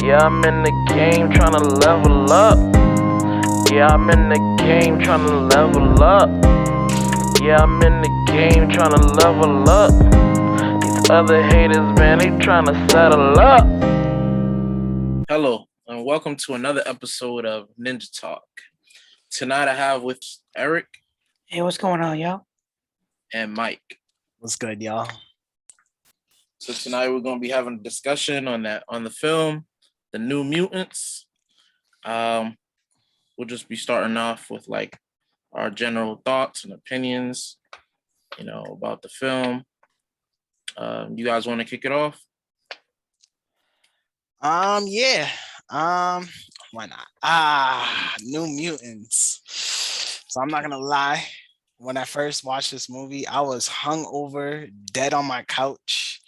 Yeah, I'm in the game trying to level up. Yeah, I'm in the game trying to level up. Yeah, I'm in the game trying to level up. These other haters, man, they trying to settle up. Hello, and welcome to another episode of Ninja Talk. Tonight I have with Eric Hey, what's going on, y'all? and Mike. What's good, y'all? So tonight we're going to be having a discussion on the film, The New Mutants. Um, we'll just be starting off with like our general thoughts and opinions, about the film. You guys want to kick it off? Yeah. Why not? New Mutants. So I'm not gonna lie. When I first watched this movie, I was hungover, dead on my couch.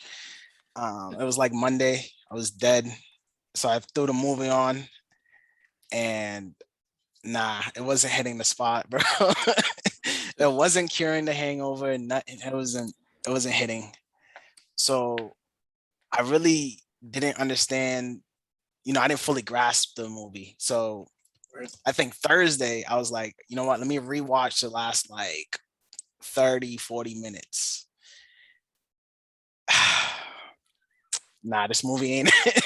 It was like Monday. I was dead. So I threw the movie on and it wasn't hitting the spot, bro. It wasn't curing the hangover, nothing. It wasn't hitting. So I really didn't understand, I didn't fully grasp the movie. So I think Thursday, I was like, you know what, let me rewatch the last like 30, 40 minutes. This movie ain't it.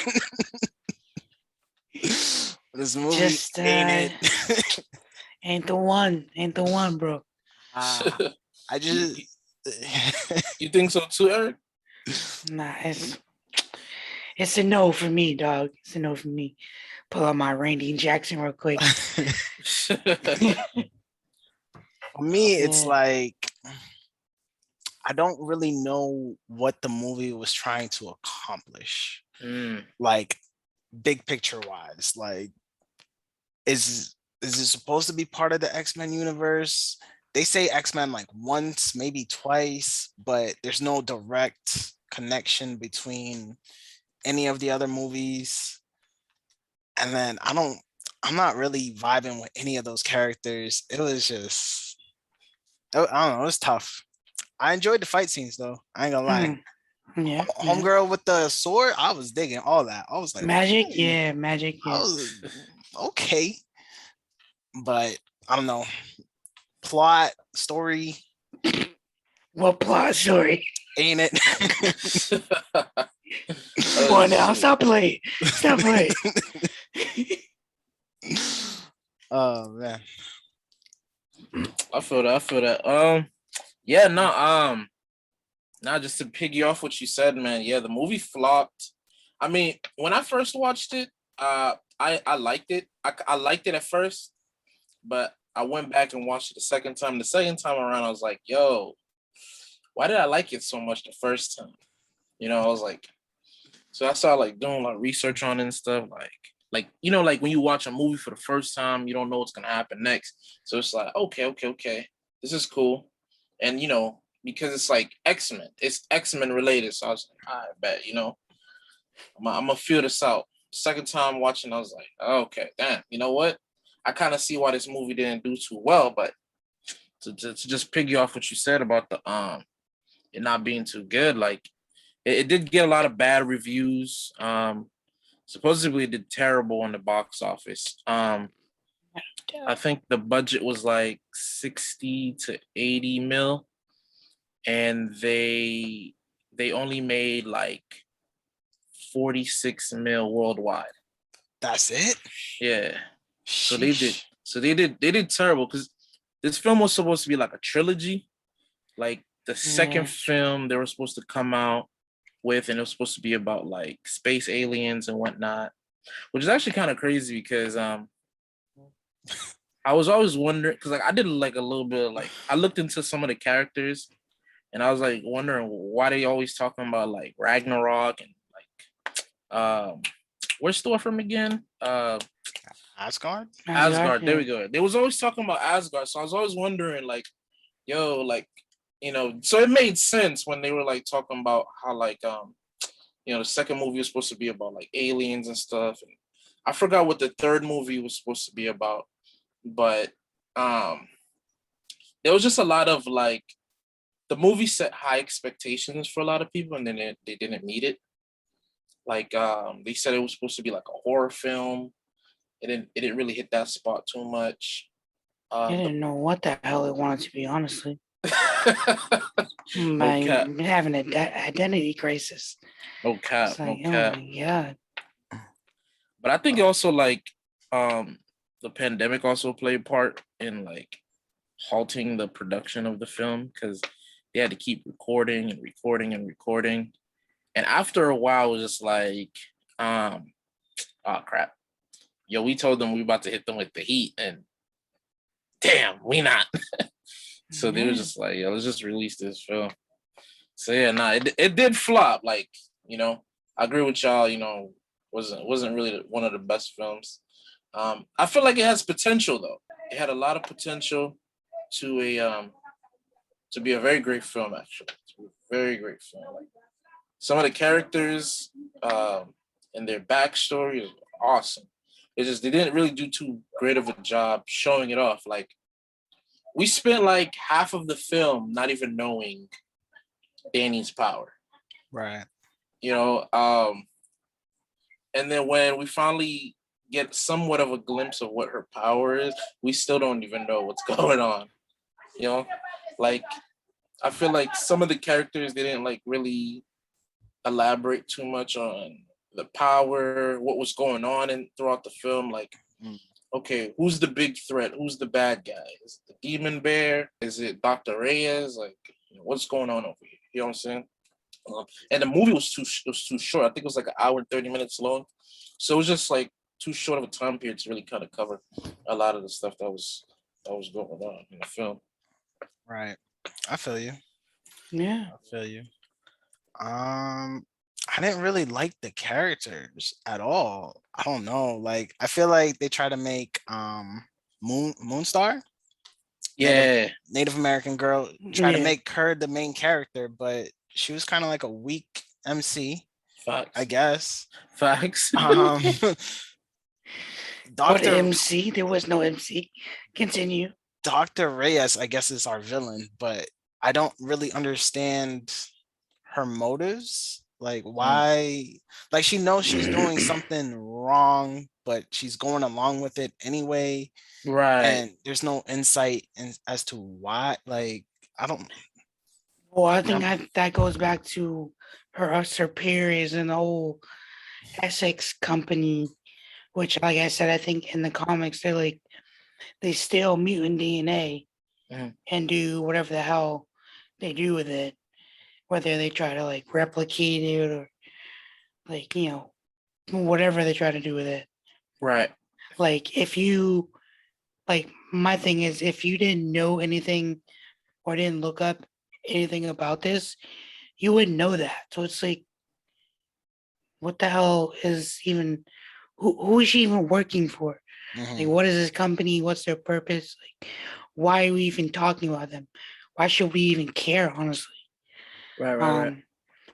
This movie Just ain't it. ain't the one, bro. I just You think so too, Eric? Nah, it's a no for me, dog. It's a no for me. Pull out my Randy Jackson real quick. For me, it's like I don't really know what the movie was trying to accomplish. Like big picture wise, like is it supposed to be part of the X-Men universe? They say X-Men like once, maybe twice, but there's no direct connection between any of the other movies. And then I'm not really vibing with any of those characters. It was just, I don't know, it was tough. I enjoyed the fight scenes though. I ain't gonna lie. Yeah. Homegirl with the sword, I was digging all that. I was like, Magic, hey. magic. I Yeah. was okay, but I don't know. Plot, story, What plot story? ain't it? Come on now, stop playing. Stop playing. Oh man. I feel that. Yeah, no, now just to piggy off what you said, man. Yeah, the movie flopped. I mean, when I first watched it, I liked it. I liked it at first, but I went back and watched it the second time. The second time around, I was like, yo, why did I like it so much the first time? I was like, so I started like doing like research on it and stuff, like like when you watch a movie for the first time, you don't know what's gonna happen next. So it's like, okay, this is cool, and because it's like X-Men, it's X-Men related. So I was like, I bet, I'm gonna feel this out. Second time watching, I was like, okay, damn, you know what? I kind of see why this movie didn't do too well, but to just piggy off what you said about the it not being too good, like it did get a lot of bad reviews. Supposedly it did terrible on the box office. I think the budget was like 60 to 80 mil, and they only made like 46 mil worldwide. That's it? Yeah. So Sheesh. they did terrible because this film was supposed to be like a trilogy. Like the second film they were supposed to come out with, and it was supposed to be about like space aliens and whatnot, which is actually kind of crazy because I was always wondering because like I did like a little bit of like I looked into some of the characters and I was like wondering why they always talking about like Ragnarok and like where's Thor from again? Asgard? Asgard. There we go. They was always talking about Asgard, so I was always wondering like, yo, like so it made sense when they were like talking about how like the second movie was supposed to be about like aliens and stuff. And I forgot what the third movie was supposed to be about, but um there was just a lot of like the movie set high expectations for a lot of people, and then they didn't meet it. Like they said it was supposed to be like a horror film. It didn't really hit that spot too much. I The didn't know what the hell it wanted to be, honestly. no cap, I'm having an identity crisis. no cap, It's no like, oh cap. my god. But I think also like the pandemic also played a part in like halting the production of the film because they had to keep recording and recording and recording. And after a while, it was just like, oh crap. Yo, we told them we about to hit them with the heat, and damn, we not. So they were just like, yo, let's just release this film. So yeah, nah, it did flop. Like, I agree with y'all, wasn't really one of the best films. I feel like it has potential though. It had a lot of potential to to be a very great film, actually. To be a very great film. Like some of the characters and their backstory is awesome. It's just they didn't really do too great of a job showing it off. Like we spent like half of the film not even knowing Danny's power. Right. You know, and then when we finally get somewhat of a glimpse of what her power is, we still don't even know what's going on. You know, like I feel like some of the characters they didn't like really elaborate too much on the power, what was going on and throughout the film. Like, okay, who's the big threat? Who's the bad guy? Is it the demon bear? Is it Dr. Reyes? Like, what's going on over here? You know what I'm saying? And the movie was too short. I think it was like an hour and 30 minutes long. So it was just like too short of a time period to really kind of cover a lot of the stuff that was going on in the film. Right. I feel you. Yeah. I feel you. I didn't really like the characters at all. I don't know. Like I feel like they try to make Moonstar, Native Yeah, Native American girl, try to Yeah. make her the main character, but she was kind of like a weak MC, I facts, guess. facts. Um What Dr. MC? There was no MC. Continue. Dr. Reyes, I guess, is our villain, but I don't really understand her motives. Like Mm, why, like she knows she's doing something wrong, but she's going along with it anyway. right, And there's no insight as to why. Like, I don't Well, I think I'm that goes back to her superiors and the whole Essex company, which, like I said, I think in the comics they steal mutant DNA mhm, and do whatever the hell they do with it, whether they try to like replicate it or like whatever they try to do with it. right, Like if you like my thing is if you didn't know anything or didn't look up anything about this, you wouldn't know that. So it's like, what the hell is even who is she even working for? Like, mhm. what is this company? What's their purpose? Like, why are we even talking about them? Why should we even care? Honestly, right. um,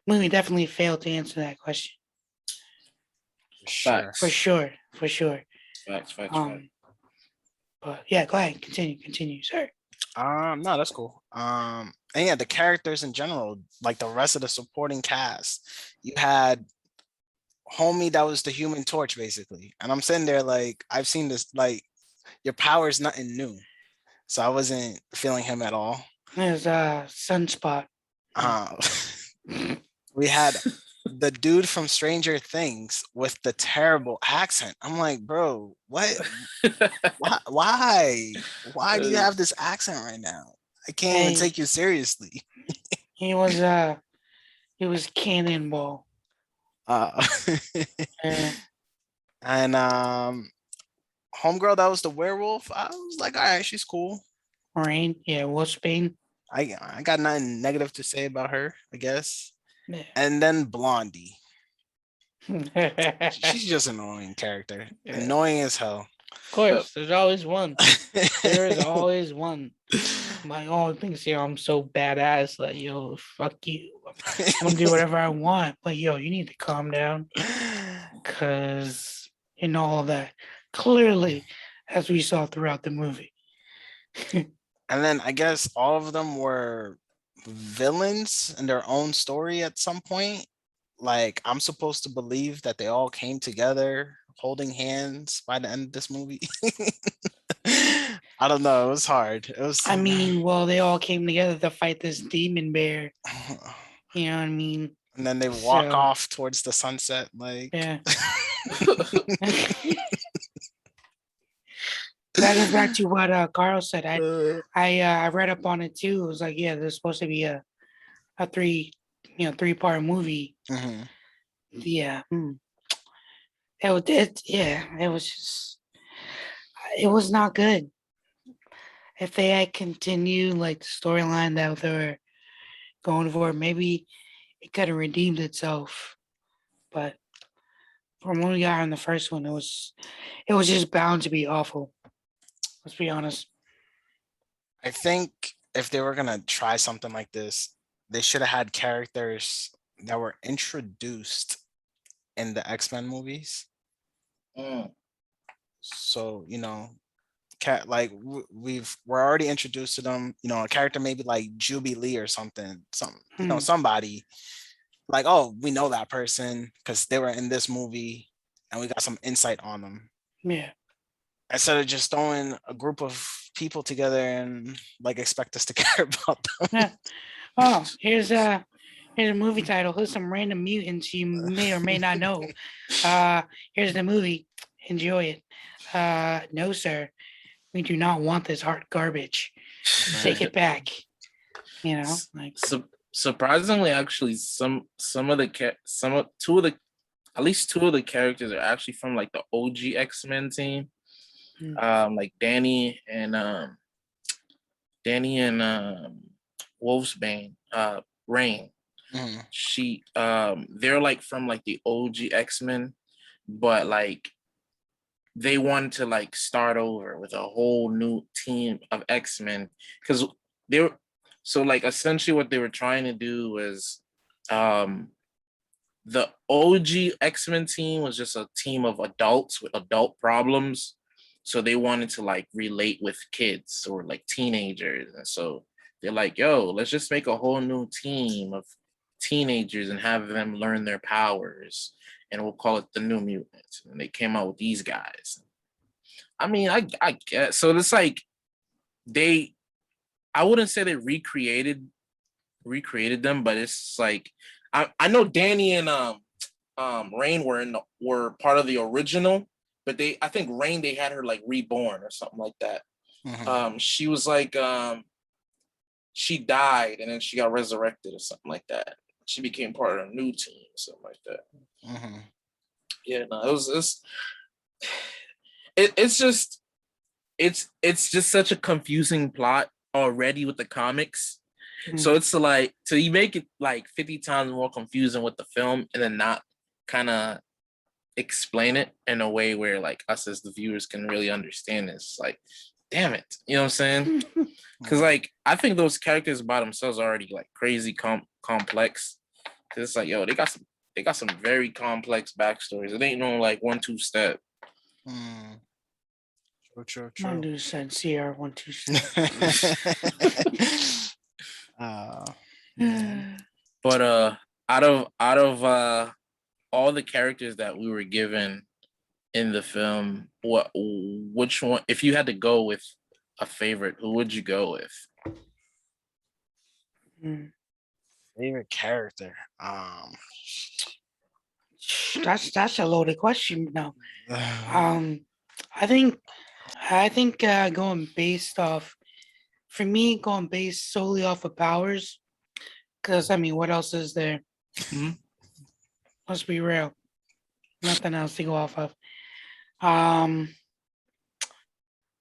we definitely failed to answer that question For sure. for Facts, sure, for sure. facts. Um, but yeah, go ahead, continue, sir. No, that's cool. And yeah, the characters in general, like the rest of the supporting cast, you had homie that was the Human Torch basically, and I'm sitting there like I've seen this. Like your power is nothing new, so I wasn't feeling him at all. There's Sunspot. Uh, we had the dude from Stranger Things with the terrible accent. I'm like, bro, what? Why do you have this accent right now? I can't even Hey, take you seriously. he was Cannonball. Uh, Uh, and homegirl that was the werewolf. I was like, all right, she's cool. Rain, yeah, Wolfsbane. I got nothing negative to say about her, I guess. Yeah. And then Blondie. Of She's just an annoying character. Annoying as hell. course, there's always one. There is always one. My own thinks, I'm so badass that fuck you. I'm gonna do whatever I want. But you need to calm down. Cause all that. Clearly, as we saw throughout the movie. And then I guess all of them were villains in their own story at some point. like I'm supposed to believe that they all came together holding hands by the end of this movie. I don't know. It was hard. It was. I mean, well, they all came together to fight this demon bear. You know what I mean? And then they walk So off towards the sunset. Like, yeah. That goes back to what Carl said. I read up on it too. It was like, yeah, there's supposed to be a 3-part movie. mhm. Yeah. It was just, it was not good. If they had continued like the storyline that they were going for, maybe it could have redeemed itself. But from what we got in the first one, it was just bound to be awful. Let's be honest. I think if they were gonna try something like this, they should have had characters that were introduced in the X-Men movies. Mm. So, like we're already introduced to them. A character maybe like Jubilee or something, somebody like, oh, we know that person because they were in this movie, and we got some insight on them. Yeah. Instead of just throwing a group of people together and like expect us to care about them. Yeah. Oh, here's a movie title. Here's some random mutants you may or may not know. Here's the movie. Enjoy it. No, sir. We do not want this hard garbage. Take it back. Like Surprisingly, actually, some of the two of the at least two of the characters are actually from like the OG X-Men team. Like Danny and Wolfsbane, Rain. Mhm. They're like from like the OG X-Men, but like they wanted to like start over with a whole new team of X-Men because they were so like essentially what they were trying to do was the OG X-Men team was just a team of adults with adult problems. So they wanted to like relate with kids or like teenagers. And so they're like, yo, let's just make a whole new team of teenagers and have them learn their powers. And we'll call it the New Mutants. And they came out with these guys. I mean, I guess so. It's like I wouldn't say they recreated them, but it's like I know Danny and Rain were part of the original, but I think Rain they had her like reborn or something like that. Mhm. She was like she died and then she got resurrected or something like that. She became part of a new team or something like that. Mhm. Yeah, no, it's just it's just such a confusing plot already with the comics. So it's like you make it like 50 times more confusing with the film and then not kind of explain it in a way where like us as the viewers can really understand this. Like, damn it. You know what I'm saying? Because like I think those characters by themselves are already like crazy complex. Cause it's like, yo, they got some very complex backstories. It ain't no like 1-2 step. Mm. True. One dude said CR127. Man. But out of all the characters that we were given in the film, which one, if you had to go with a favorite, who would you go with? Favorite character. That's a loaded question. No. I think going based off, for me, going based solely off of powers, because I mean, what else is there? Let's be real. Nothing else to go off of. I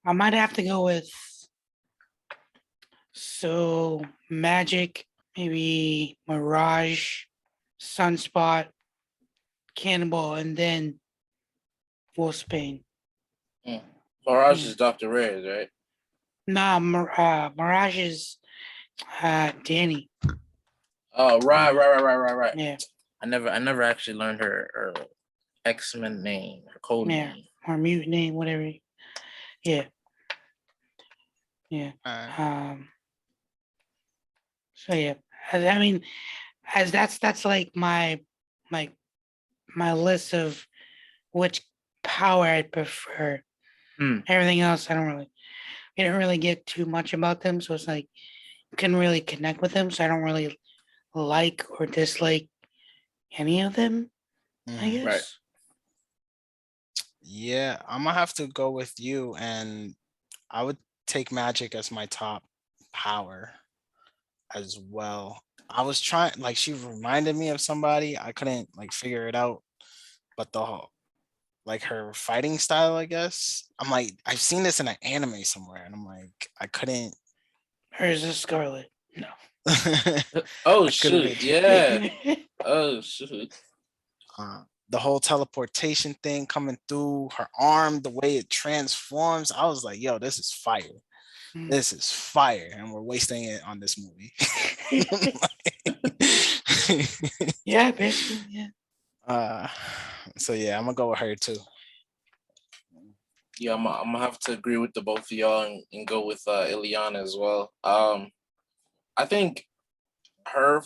might have to go with Magic, maybe Mirage, Sunspot, Cannonball, and then Wolfsbane. Mirage is Dr. Reyes, right? Nah, Mirage is Danny. Oh, right. Yeah, I never actually learned her X-Men name, her code name. or mute name, whatever. Yeah. So yeah, I mean, as that's like my like my list of which power I prefer. Hmm. Everything else, I didn't really get too much about them, so it's like couldn't really connect with them. So I don't really like or dislike any of them. I Mhm. Right. guess. Yeah, I'm gonna have to go with you, and I would take magic as my top power as well. I was trying, like, she reminded me of somebody. I couldn't like figure it out, but like her fighting style, I guess. I'm like, I've seen this in an anime somewhere, and I'm like, I couldn't. Hers is Scarlet. No. I Oh couldn't shoot! picture Yeah. Oh shoot! the whole teleportation thing coming through her arm, the way it transforms. I was like, yo, this is fire. This is fire, and we're wasting it on this movie. Yeah, basically, yeah. uh, so yeah, I'm gonna go with her too. Yeah, I'm gonna have to agree with the both of y'all and go with Ileana as well. I think her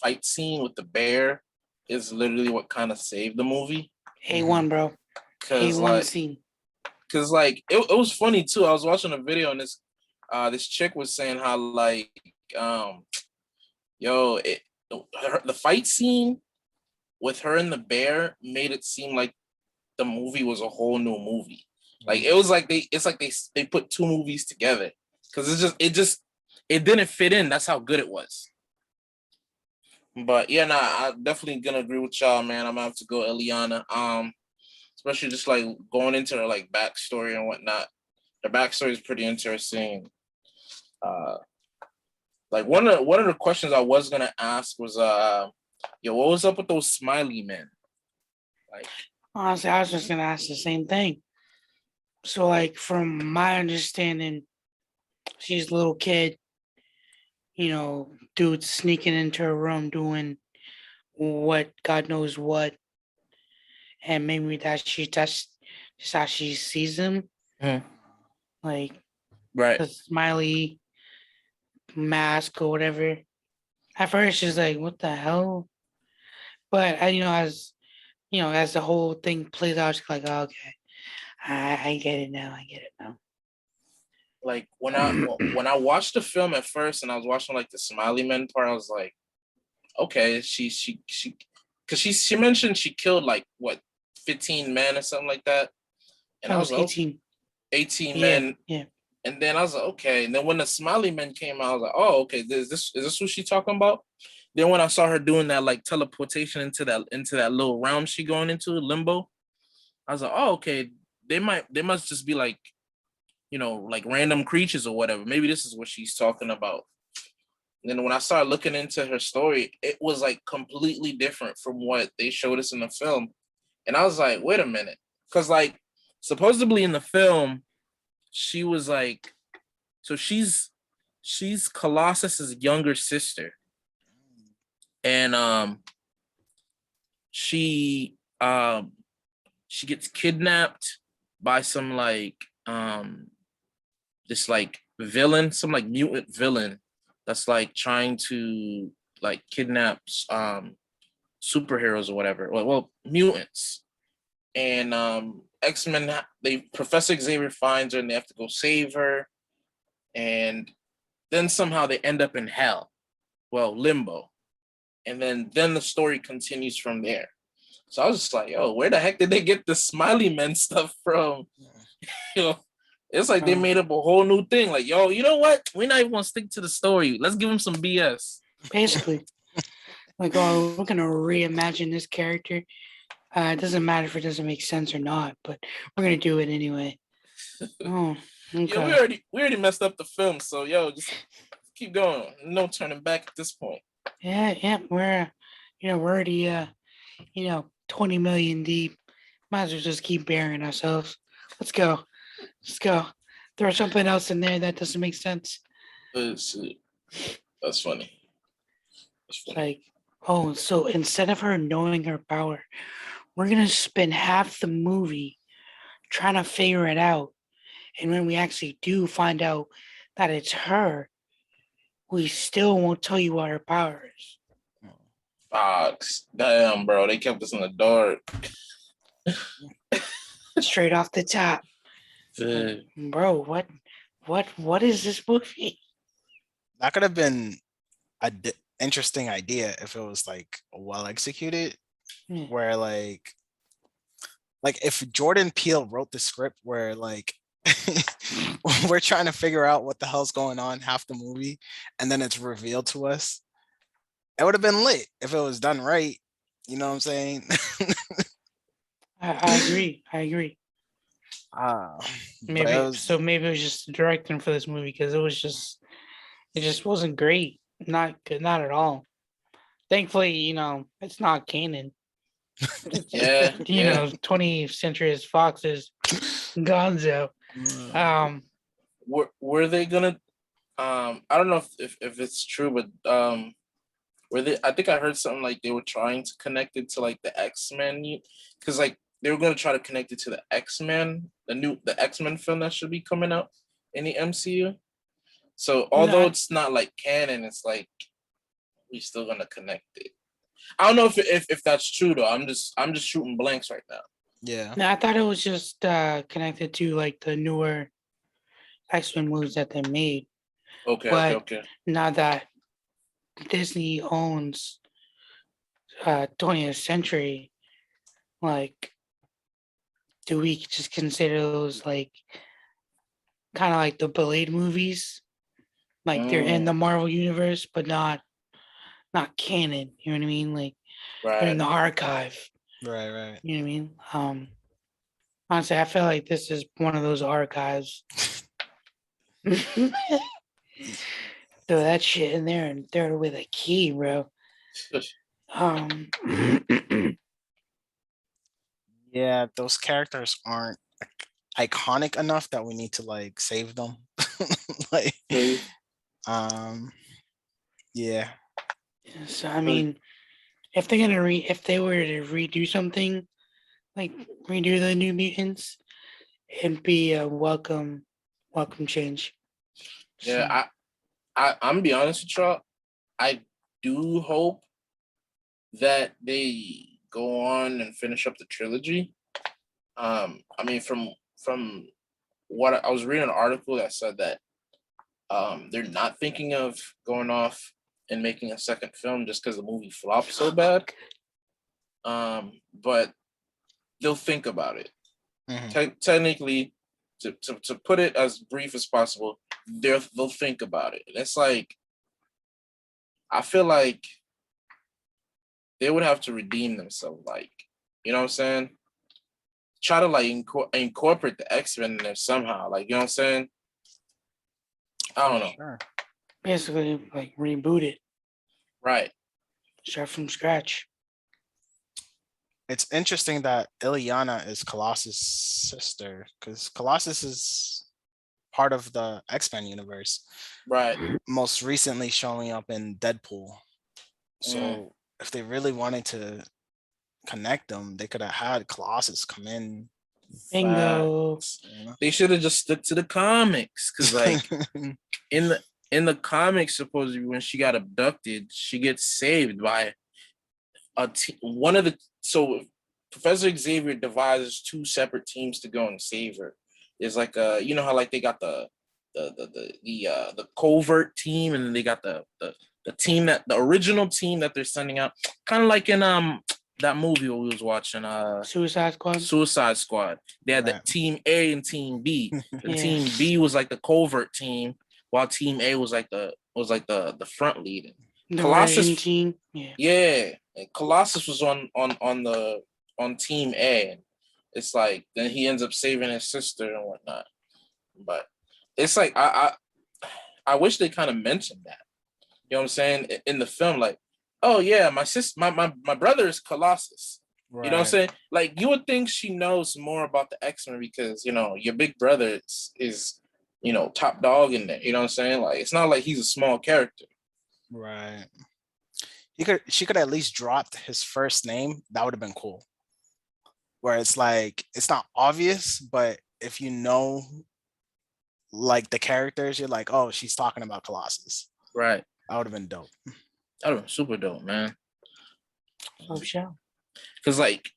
fight scene with the bear is literally what kind of saved the movie. Mhm. A1, bro. Cause A1 like, scene. it was funny too. I was watching a video and this chick was saying how like yo the fight scene with her and the bear made it seem like the movie was a whole new movie. Like it was like they put two movies together because it didn't fit in. That's how good it was. But yeah, nah, I'm definitely gonna agree with y'all, man. I'm gonna have to go Eliana. Especially just like going into her like backstory and whatnot. The backstory is pretty interesting. Uh, like one of the questions I was gonna ask was yo, what was up with those smiley men? Like, Honestly, I was just gonna ask the same thing. So, like, from my understanding, she's a little kid, dude sneaking into her room doing what God knows what, and maybe that's just how she sees him, hmm, like right, the smiley mask or whatever. At first, she's like, "What the hell?" But as the whole thing plays out, she's like, oh, "Okay, I get it now. I get it now." like when I watched the film at first and I was watching like the smiley men part, I was like, okay, she because she mentioned she killed like what 15 men or something like that, and That I was was like, oh, 18. 18 Yeah, men, yeah. and then I was like, okay, and then when the smiley men came out, I was like, oh, okay, is this what she talking about? Then when I saw her doing that like teleportation into that little realm she going into limbo, I was like, oh, okay, they must just be like like random creatures or whatever. Maybe this is what she's talking about. And then when I started looking into her story, it was like completely different from what they showed us in the film. And I was like, wait a minute. Because like supposedly in the film, she was like, so she's Colossus's younger sister. And she she gets kidnapped by some like this like villain, some like mutant villain that's like trying to like kidnap superheroes or whatever. Well, mutants. And X-Men, they Professor Xavier finds her and they have to go save her. And then somehow they end up in hell. Well, limbo. And then the story continues from there. So I was just like, yo, where the heck did they get the smiley men stuff from? You know, it's like they Uh, made up a whole new thing. Like, yo, you know what? We're not even gonna stick to the story. Let's give them some BS. Basically, like, oh, we're gonna reimagine this character. It doesn't matter if it doesn't make sense or not, but we're gonna do it anyway. Oh, Yeah, okay. we already messed up the film, so yo, just keep going. No turning back at this point. Yeah, yeah. We're already 20 million deep. Might as well just keep burying ourselves. Let's go. Let's go. Throw something else in there that doesn't make sense. Shit. That's funny. That's It's funny. like, oh, so instead of her knowing her power, we're gonna spend half the movie trying to figure it out. And when we actually do find out that it's her, we still won't tell you what her power is. Fox. Damn, bro, they kept us in the dark. Straight off the top. Dude. Bro, what is this movie? That could have been a interesting idea if it was like well executed, Yeah. where like if Jordan Peele wrote the script where like we're trying to figure out what the hell's going on half the movie and then it's revealed to us, it would have been lit if it was done right. You know what I'm saying? I agree. I agree. uh, but it Maybe was so. Maybe it was just the directing for this movie because it just wasn't great. Not good. Not at all. Thankfully, it's not canon. Yeah, yeah. 20th Century is Fox's Gonzo. Were they gonna? I don't know if it's true, but were they? I think I heard something like they were trying to connect it to like the X-Men, because like they were gonna try to connect it to the X-Men, the X-Men film that should be coming out in the MCU. So although it's not like canon, it's like we still gonna connect it. I don't know if that's true though. I'm just shooting blanks right now. yeah. No, I thought it was just connected to like the newer X-Men movies that they made. Okay, But okay. now that Disney owns 20th Century, like, do we just consider those like kind of like the Blade movies? Like they're in the Marvel universe, but not canon. You know what I mean? Like they're in Right. the archive. Right. You know what I mean? Honestly, I feel like this is one of those archives. Throw that shit in there and throw it away with a key, bro. Um, Yeah, those characters aren't iconic enough that we need to like save them. Like, um, yeah, so I mean, if they're gonna if they were to redo something, like redo the New Mutants, it'd be a welcome change. So, Yeah, I'm gonna be honest with y'all. I do hope that they go on and finish up the trilogy. I mean, from what I was reading an article that said that they're not thinking of going off and making a second film just because the movie flopped so bad. But they'll think about it. Technically, to put it as brief as possible, they'll think about it. And it's like I feel like they would have to redeem themselves. Like, you know what I'm saying? Try to like incorporate the X-Men in there somehow. Like, you know what I'm saying? I don't know. sure. basically, like reboot it, Right. start from scratch. It's interesting that Ileana is Colossus' sister because Colossus is part of the X-Men universe, Right. most recently showing up in Deadpool. So Mm. if they really wanted to connect them, they could have had Colossus come in. Bingo. You know? They should have just stuck to the comics, because like in the comics, supposedly when she got abducted, she gets saved by one of the so Professor Xavier devises two separate teams to go and save her. There's like you know how like they got the covert team, and then they got the team that the original team that they're sending out, kind of like in that movie we was watching, Suicide Squad. Suicide Squad. They had the Right. team A and team B. And Yeah. team B was like the covert team, while team A was like the front lead. The Colossus, Russian team. Yeah. yeah, and Colossus was on team A. And it's like then he ends up saving his sister and whatnot. But it's like I wish they kind of mentioned that. You know what I'm saying? In the film, like, oh yeah, my sister, my brother is Colossus. Right. You know what I'm saying? Like, you would think she knows more about the X-Men because, your big brother is top dog in there. You know what I'm saying? Like, it's not like he's a small character. Right. She could at least dropped his first name. That would have been cool. Where it's like it's not obvious, but if you know like the characters, you're like, oh, she's talking about Colossus. Right. That would have been dope. That would have been super dope, man. Oh, sure. Because like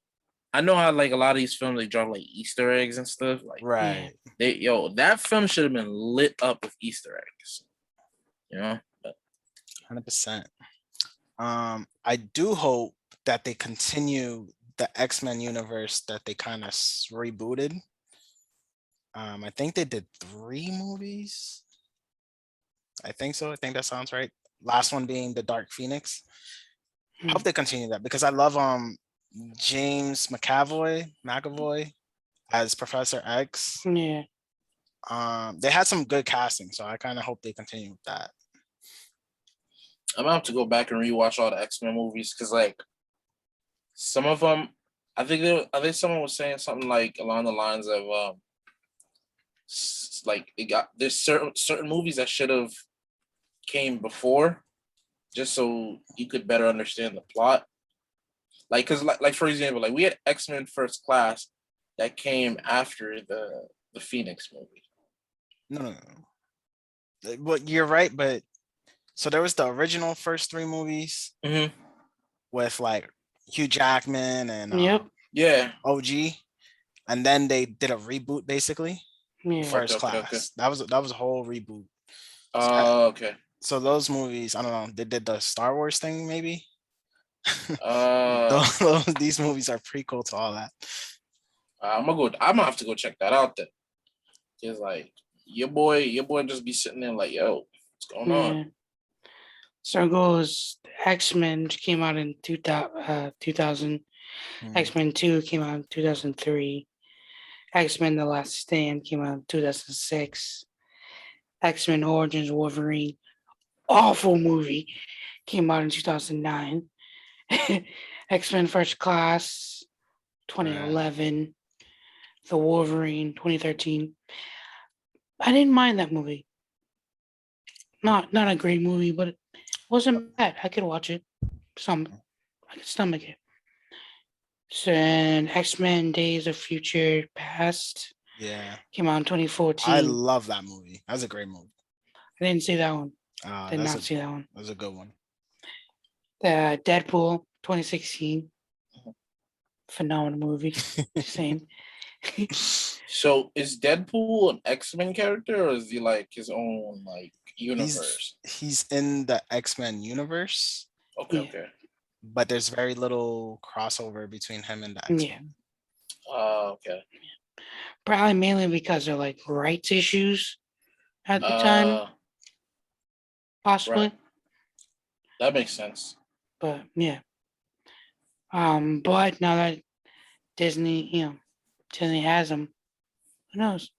I know how like a lot of these films they drop like Easter eggs and stuff. Like Right. that film should have been lit up with Easter eggs. You know? But 100%. I do hope that they continue the X-Men universe that they kind of rebooted. I think they did 3 movies. I think so. I think that sounds right. Last one being the Dark Phoenix. I hope they continue that because I love James McAvoy as Professor X. Yeah. They had some good casting, so I kind of hope they continue with that. I'm gonna have to go back and rewatch all the X-Men movies because like some of them, I think someone was saying something like along the lines of like there's certain movies that should have came before just so you could better understand the plot. Like, cause like for example, like we had X-Men First Class that came after the Phoenix movie. No. Well, you're right, but so there was the original first 3 movies Mm-hmm. with like Hugh Jackman and Yep. Yeah. OG, and then they did a reboot basically. Yeah. First Okay. Class. That was a whole reboot. Okay. So those movies, I don't know, they did the Star Wars thing maybe. Uh, These movies are prequel to all that. I'm gonna have to go check that out then. Cause like your boy just be sitting there like, yo, what's going on? Yeah. So it goes X-Men came out in 2000. X-Men 2 came out in 2003. X-Men The Last Stand came out in 2006. X-Men Origins Wolverine, awful movie, came out in 2009. X-Men First Class, 2011. The Wolverine, 2013. I didn't mind that movie. Not a great movie, but it wasn't bad. I could watch it. I could stomach it. So, and X-Men Days of Future Past Yeah. came out in 2014. I love that movie. That's a great movie. I didn't see that one. Did That's not see that one. That's a good one. The Deadpool 2016. Phenomenal movie. Just saying. So is Deadpool an X-Men character or is he like his own like universe? He's in the X-Men universe, Okay, Yeah. okay. but there's very little crossover between him and the X-Men. Okay. Probably mainly because of like rights issues at the time, possibly. Right. That makes sense. But yeah. But now that Disney has them, who knows?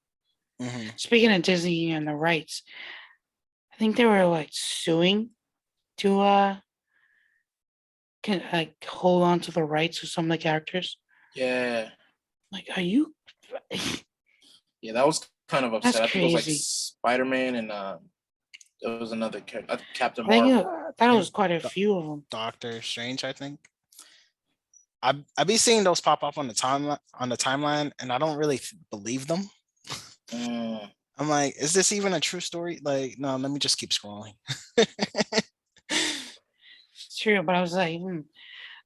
Mm-hmm. Speaking of Disney and the rights, I think they were like suing to can like hold on to the rights of some of the characters. Yeah. Like, are you? Yeah, that was kind of upset. That's I think it was like crazy. Spider-Man and there was another character, Captain I think Marvel. that was quite a few of them. Doctor Strange, I think. I be seeing those pop up on the timeline, and I don't really believe them. Mm, I'm like, is this even a true story? Like, no, let me just keep scrolling. It's true, but I was like,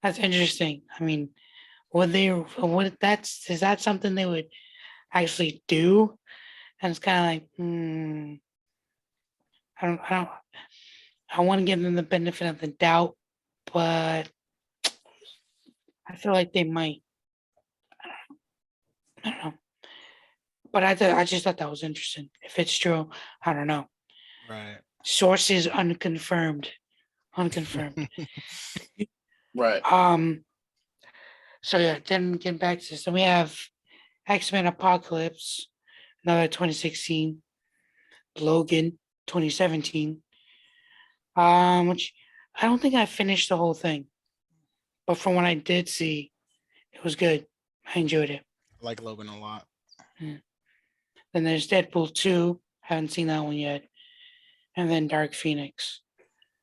that's interesting. I mean, is that something they would actually do? And it's kind of like, I want to give them the benefit of the doubt, but I feel like they might. I don't know. But I just thought that was interesting. If it's true, I don't know. Right. Sources unconfirmed. Unconfirmed. right. So yeah, then getting back to this. So we have X-Men Apocalypse, another 2016. Logan, 2017. Which I don't think I finished the whole thing. But from what I did see, it was good. I enjoyed it. I like Logan a lot. Yeah. Then there's Deadpool 2. Haven't seen that one yet. And then Dark Phoenix.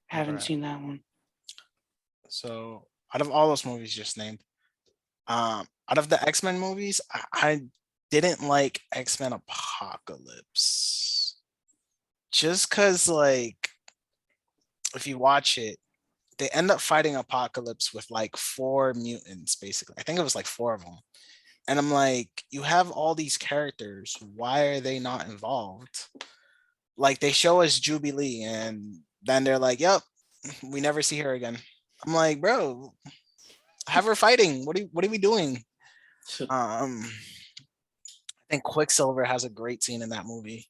Haven't seen that one. So out of all those movies just named, out of the X-Men movies, I didn't like X-Men Apocalypse. Just cause like if you watch it, they end up fighting Apocalypse with like 4 mutants, basically. I think it was like 4 of them. And I'm like, you have all these characters. Why are they not involved? Like they show us Jubilee and then they're like, yep, we never see her again. I'm like, bro, have her fighting. What are we doing? I think Quicksilver has a great scene in that movie,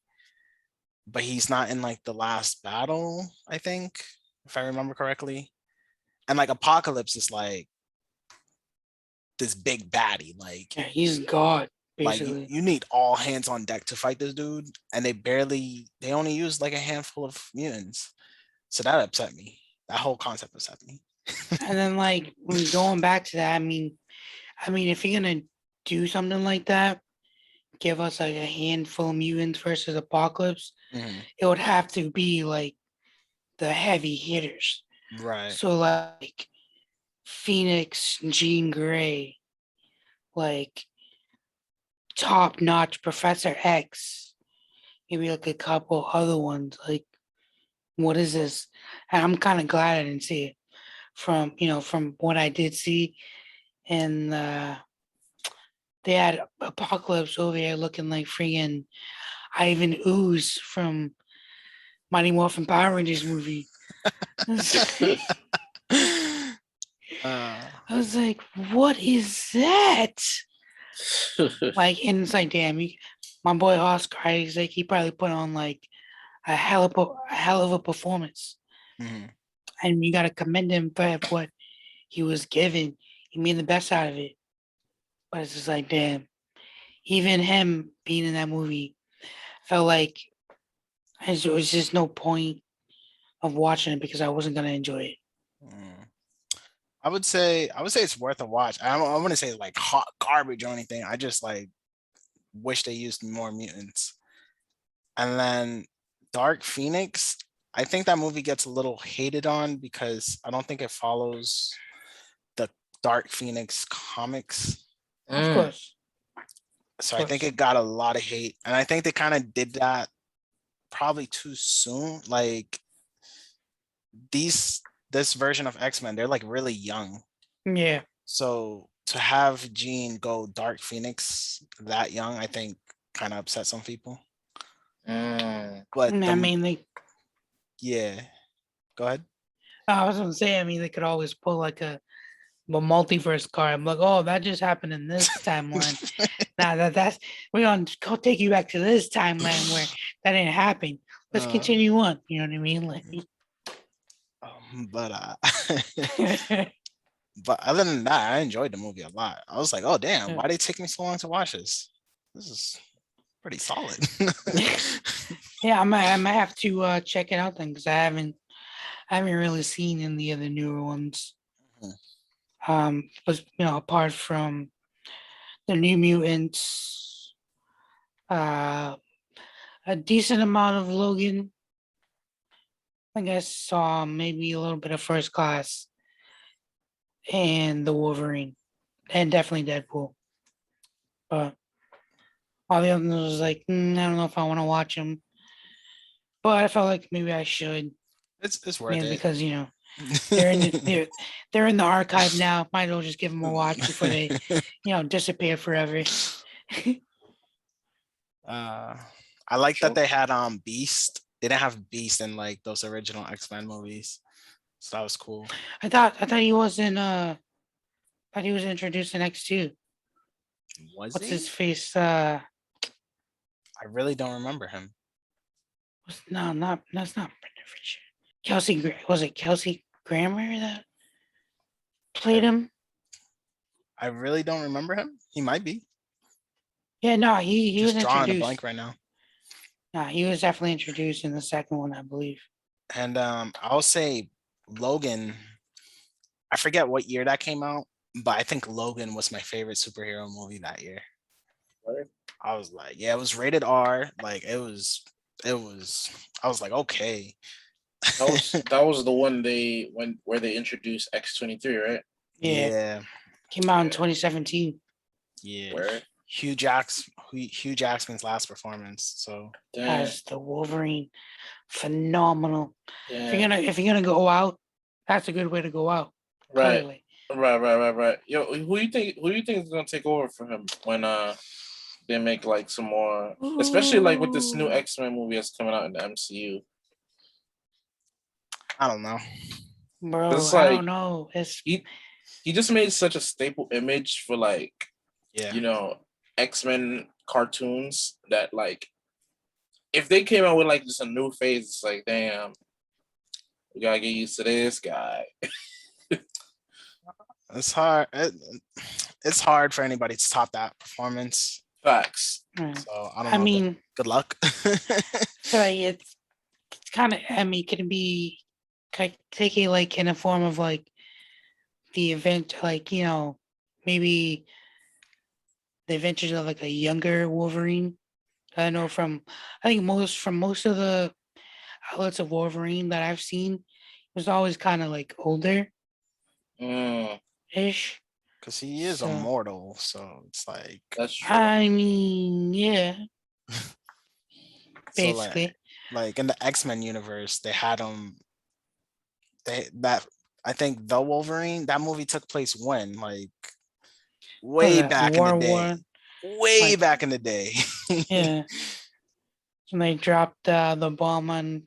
but he's not in like the last battle, I think, if I remember correctly. And like Apocalypse is like this big baddie. Yeah, he's God, Like basically. you need all hands on deck to fight this dude, and they only used like a handful of mutants. So that upset me. That whole concept upset me. And then like when going back to that, I mean, if you're gonna do something like that, give us like a handful of mutants versus Apocalypse, Mhm. it would have to be like the heavy hitters. Right. So like Phoenix, Jean Grey, like top notch Professor X, maybe like a couple other ones. Like, what is this? And I'm kind of glad I didn't see it from what I did see. And they had Apocalypse over there looking like freaking Ivan Ooze from Mighty Morphin Power Rangers movie. I uh, was like, what is that? Like, and it's like, damn, my boy Oscar, he's like, he probably put on like a hell of a performance. mhm. And you got to commend him for what he was given. He made the best out of it. But it's just like, damn, even him being in that movie felt like there was just no point of watching it because I wasn't gonna enjoy it. Mm. I would say it's worth a watch. I wouldn't say like hot garbage or anything. I just like wish they used more mutants. And then Dark Phoenix, I think that movie gets a little hated on because I don't think it follows the Dark Phoenix comics. Of Mm. course, So of I think course. it got a lot of hate. And I think they kind of did that probably too soon. Like these this version of X-Men, they're like really young. Yeah, So to have Jean go Dark Phoenix that young, I think kind of upset some people. Mm. But I mean, yeah, go ahead. I was gonna say, they could always pull like a multiverse card. I'm like, oh, that just happened in this timeline. Now that's we're gonna go take you back to this timeline where that didn't happen. Let's Uh, continue on. You know what I mean? Like, but but other than that, I enjoyed the movie a lot. I was like, oh damn, why did it take me so long to watch this? This is pretty solid. yeah, I might have to check it out then because I haven't really seen any of the newer ones. Was apart from the New Mutants, uh, a decent amount of Logan. I guess saw maybe a little bit of First Class and the Wolverine, and definitely Deadpool. But all the others was like, I don't know if I want to watch them, but I felt like maybe I should, It's worth mainly it. because they're in they're in the archive now. Might as well just give them a watch before they disappear forever. uh, I like that Sure. they had Beast. They didn't have Beast in like those original X-Men movies. So that was cool. I thought he was in thought he was introduced in X2. Was What's his he? face? I really don't remember him. No, not that's not Brendan Fraser. Was it Kelsey Grammer that I played him? I really don't remember him. He might be. Yeah, no, he was Just drawing a introduced. blank right now. No, he was definitely introduced in the second one, I believe. And I'll say Logan. I forget what year that came out, but I think Logan was my favorite superhero movie that year. Right. I was like, yeah, it was rated R. Like it was. I was like, okay. That was the one where they introduced X-23, right? Yeah, Yeah, came out in Yeah. 2017 yeah. Where? Hugh Jackson's last performance. So Damn. as the Wolverine. Phenomenal. If you're Damn. gonna if you're gonna go out that's a good way to go out. Right. Clearly. Right. Yo, who you think is gonna take over for him when they make like some more, especially like with this new Ooh. X-Men movie that's coming out in the MCU. I don't know. Bro, It's I don't like know. It's he he just made such a staple image for like, Yeah. you know, X-Men cartoons that like if they came out with like just a new phase, it's like damn, we gotta get used to this guy. It's hard. It's hard for anybody to top that performance. Facts. So I don't I know. mean, Good luck. so like it's kind of, I mean, can be taking like in a form of like the event, like, maybe the adventures of like a younger Wolverine. I know I think most of the outlets of Wolverine that I've seen, it was always kind of like older Mm, ish. Because he is So immortal. So it's like, that's true. I mean, yeah, so like, basically. like in the X-Men universe, they had him. That I think the Wolverine, that movie took place when? Like What was way that? back in the War day. War, Way like, back in the day. yeah. And they dropped the bomb on,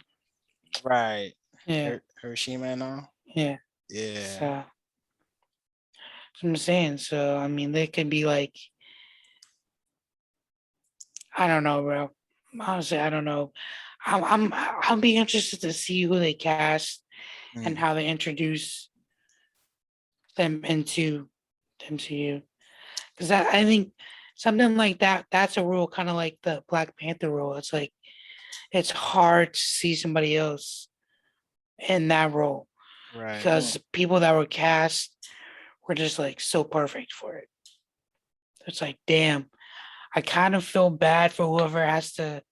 Right. yeah, Hiroshima and all. yeah. Yeah. So that's what I'm saying. So I mean, they could be like, I don't know, bro. Honestly, I don't know. I'll be interested to see who they cast and Mm, how they introduce them into the MCU. Because I think something like that, that's a rule, kind of like the Black Panther rule. It's like it's hard to see somebody else in that role right. Mm, because people that were cast were just like so perfect for it. It's like, damn, I kind of feel bad for whoever has to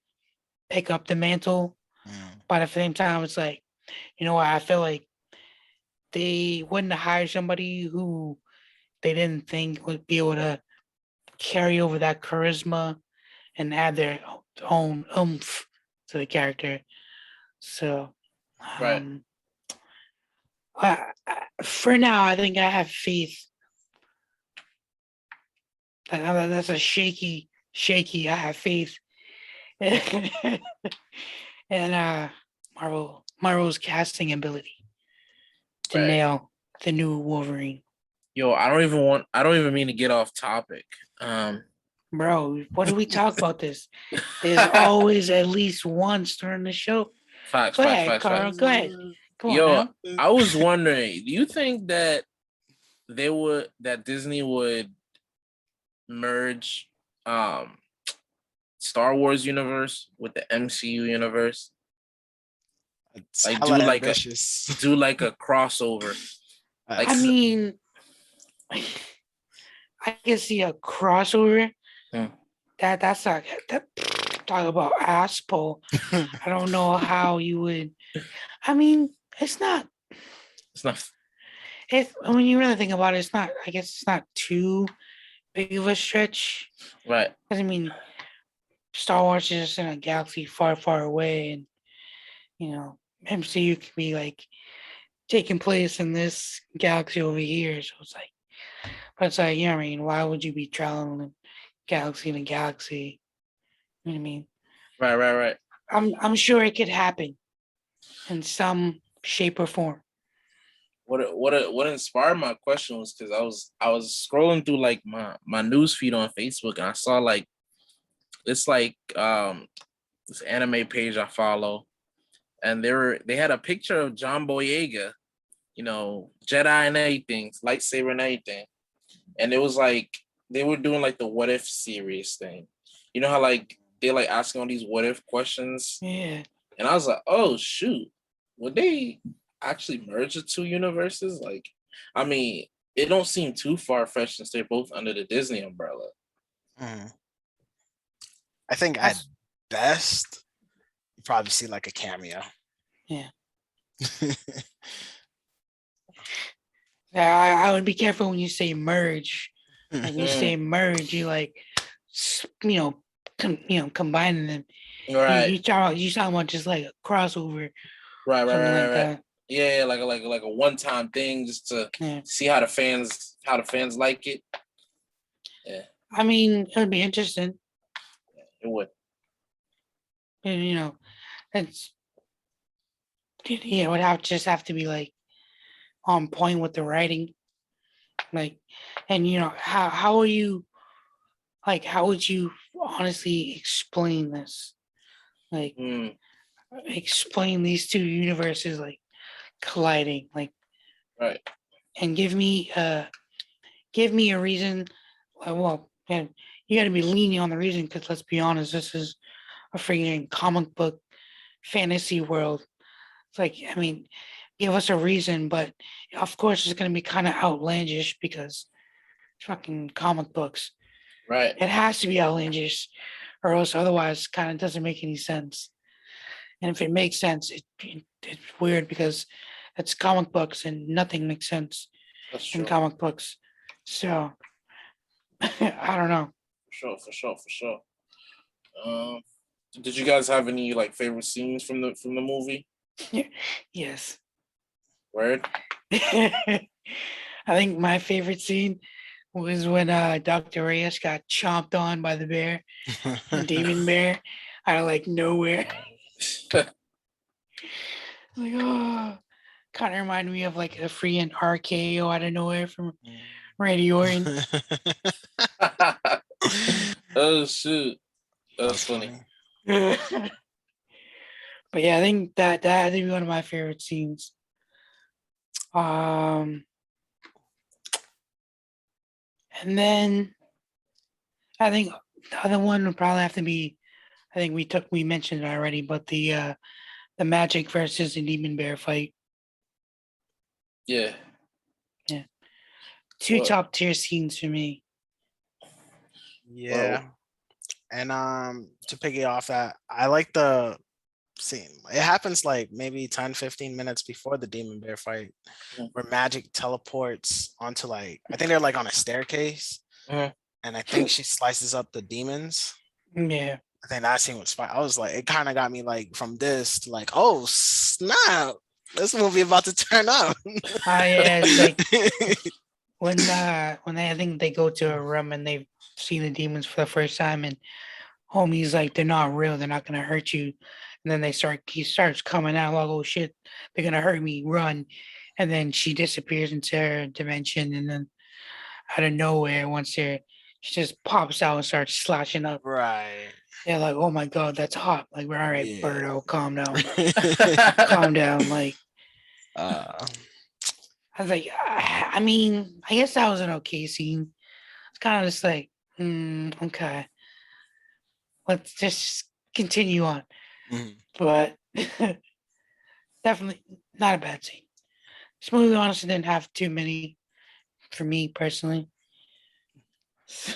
pick up the mantle, Mm, but at the same time, it's like, you know what? I feel like they wouldn't hire somebody who they didn't think would be able to carry over that charisma and add their own oomph to the character. So, right. um, for now, I think I have faith. That's a shaky. I have faith, and Marvel's casting ability to Right. nail the new Wolverine. Yo, I don't even mean to get off topic. Um Bro, what do we talk about this? There's always at least once during the show. Go ahead, Carl. facts. Go ahead. Come on Yo, now. I was wondering, do you think that Disney would merge um Star Wars universe with the MCU universe? it's Like hella ambitious. do like a crossover. Like I mean, I can see a crossover. hmm, That's not that. Talk about ass pull. I don't know how you would. I mean, it's not. it's not If when you really think about it, it's not. I guess it's not too big of a stretch. right. Because I mean, Star Wars is just in a galaxy far, far away, and MCU could be like taking place in this galaxy over here. So it's like, but it's like, I mean, why would you be traveling galaxy to galaxy? You know what I mean? Right. I'm sure it could happen in some shape or form. What inspired my question was because I was scrolling through like my news feed on Facebook and I saw like it's like this anime page I follow and they had a picture of John Boyega, you know, Jedi and everything, lightsaber and everything. And it was like they were doing like the what if series thing. You know how like they like asking all these what if questions? Yeah. And I was like, oh shoot, would they actually merge the two universes? Like, I mean, it don't seem too far fetched since they're both under the Disney umbrella. Mm. I think at That's best, you probably see like a cameo. yeah. I would be careful when you say merge. Like when you Mm, say merge, you like combining them. right, You talking about just like a crossover, right, right, something right, like right. that. Yeah, like a one-time thing just to see how the fans like it. Yeah, I mean, it would be interesting. it would. And, it's it would have to be like on point with the writing, like, and how are you like how would you honestly explain this? Like, explain these two universes like colliding, like, Right. and give me a reason. Well, and you got to be lenient on the reason because let's be honest, this is a freaking comic book fantasy world. It's like, I mean, give us a reason, but of course it's going to be kind of outlandish because it's fucking comic books. Right. It has to be outlandish, or else otherwise, kind of doesn't make any sense. And if it makes sense, it's weird because it's comic books and nothing makes sense in comic books. So I don't know. For sure. Did you guys have any like favorite scenes from the movie? Yes. Word. I think my favorite scene was when Dr. Reyes got chomped on by the bear, the demon bear, out of like nowhere. Like, oh, kind of reminded me of like a freaking RKO out of nowhere from Randy Orton. Oh shoot, that's funny. But yeah, I think that had to be one of my favorite scenes. And then I think the other one would probably have to be, I think we mentioned it already, but the Magic versus the Demon Bear fight. Yeah. Yeah. Two top tier scenes for me. Yeah. And to piggy off that, I like the scene. It happens like maybe 10, 15 minutes before the Demon Bear fight, where Magic teleports onto like, I think they're like on a staircase. And I think she slices up the demons. Yeah. I think that scene was fine. I was like, it kind of got me like from this to like, oh snap, this movie about to turn up. Yeah, it's like when I think they go to a room and they see the demons for the first time, and homie's like, they're not real, they're not gonna hurt you. And then he starts coming out like, oh shit, they're gonna hurt me, run. And then she disappears into her dimension, and then out of nowhere, she just pops out and starts slashing up. Right. They're like, oh my god, that's hot. Like, all right, Birdo, calm down. Calm down. Like, I was like, I mean, I guess that was an okay scene. It's kind of just like, okay. Let's just continue on. But definitely not a bad scene. This movie honestly didn't have too many for me personally.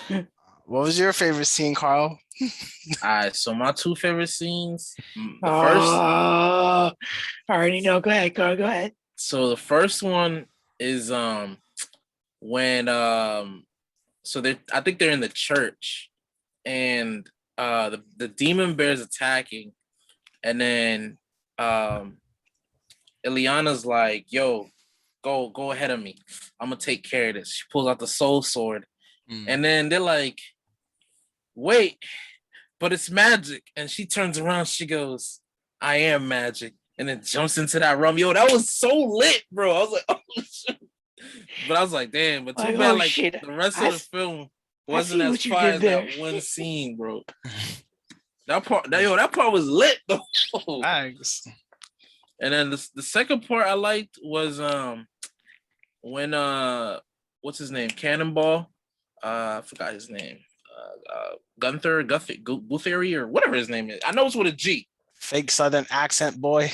What was your favorite scene, Carl? All right, so my two favorite scenes. The first, I already know. Go ahead, Carl. Go ahead. So the first one is when so I think they're in the church, and the demon bear's attacking, and then Ileana's like, yo, go ahead of me, I'm gonna take care of this. She pulls out the soul sword, and then they're like, wait, but it's magic. And she turns around, she goes, I am magic, and then jumps into that room. Yo, that was so lit, bro. I was like, oh shit. But I was like, damn, but too bad, like, shit. The rest of the film wasn't as fire as that one scene, bro. That part was lit though. Thanks. And then the second part I liked was when what's his name? Cannonball. I forgot his name. Guthrie or whatever his name is. I know it's with a G. Fake Southern accent boy.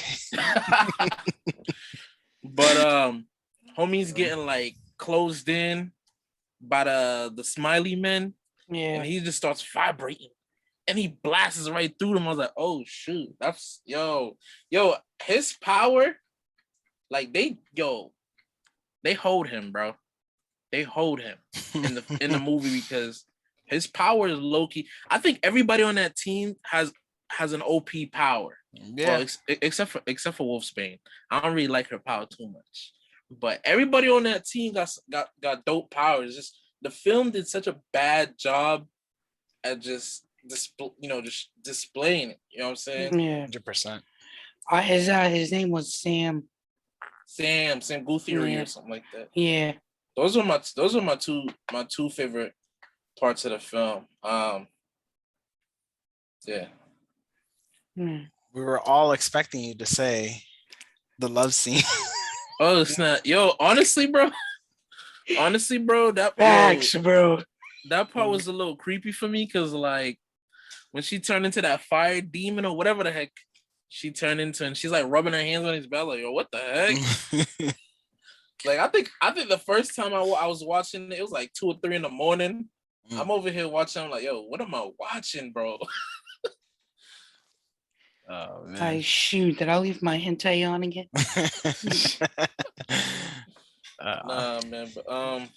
But homie's getting like closed in by the smiley men. Yeah. And he just starts vibrating. And he blasts right through them. I was like, oh shoot. That's yo, his power, like they hold him, bro. They hold him in the movie because his power is low key. I think everybody on that team has an OP power. Yeah. Well, except for Wolfsbane, I don't really like her power too much. But everybody on that team got dope powers. Just the film did such a bad job at just just displaying it. You know what I'm saying? Yeah. 100%. His name was Sam. Sam Goo Theory Yeah. or something like that. Yeah. Those are my two favorite parts of the film. Yeah. Mm. We were all expecting you to say the love scene. Oh snap, yo! Honestly, bro, Facts, bro. that part was a little creepy for me because like when she turned into that fire demon or whatever the heck she turned into, and she's like rubbing her hands on his belly. Yo, what the heck? Like I think the first time I was watching it, it was like 2 or 3 in the morning. I'm over here watching. I'm like, yo, what am I watching, bro? Oh man. Like, shoot, did I leave my hentai on again? Nah, man. But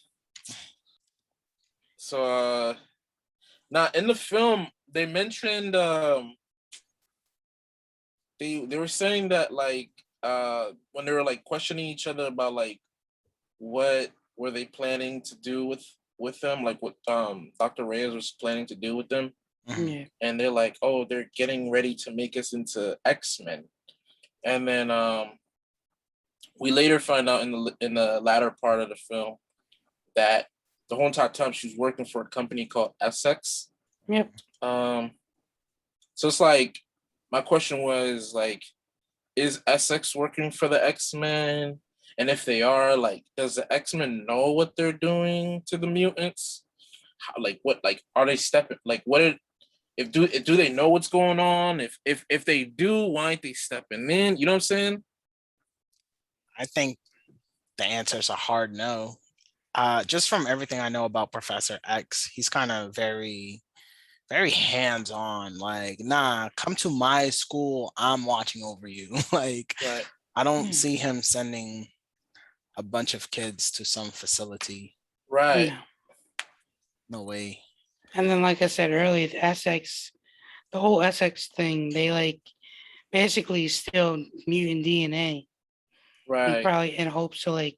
so now in the film they mentioned they were saying that like when they were like questioning each other about like what were they planning to do with them, like what Dr. Reyes was planning to do with them. Yeah. And they're like, oh, they're getting ready to make us into X-Men. And then we later find out in the latter part of the film that the whole entire time she was working for a company called Essex. Yep. So it's like my question was like, is Essex working for the X-Men? And if they are, like, does the X-Men know what they're doing to the mutants? How, like, what, like, are they stepping? Like, what? If do they know what's going on? If they do, why aren't they stepping in? You know what I'm saying? I think the answer is a hard no. Just from everything I know about Professor X, he's kind of very hands-on. Like, nah, come to my school. I'm watching over you. Like, Right. I don't see him sending a bunch of kids to some facility. Right. No. No way. And then, like I said earlier, the whole Essex thing, they like basically steal mutant DNA and Right. probably in hopes to like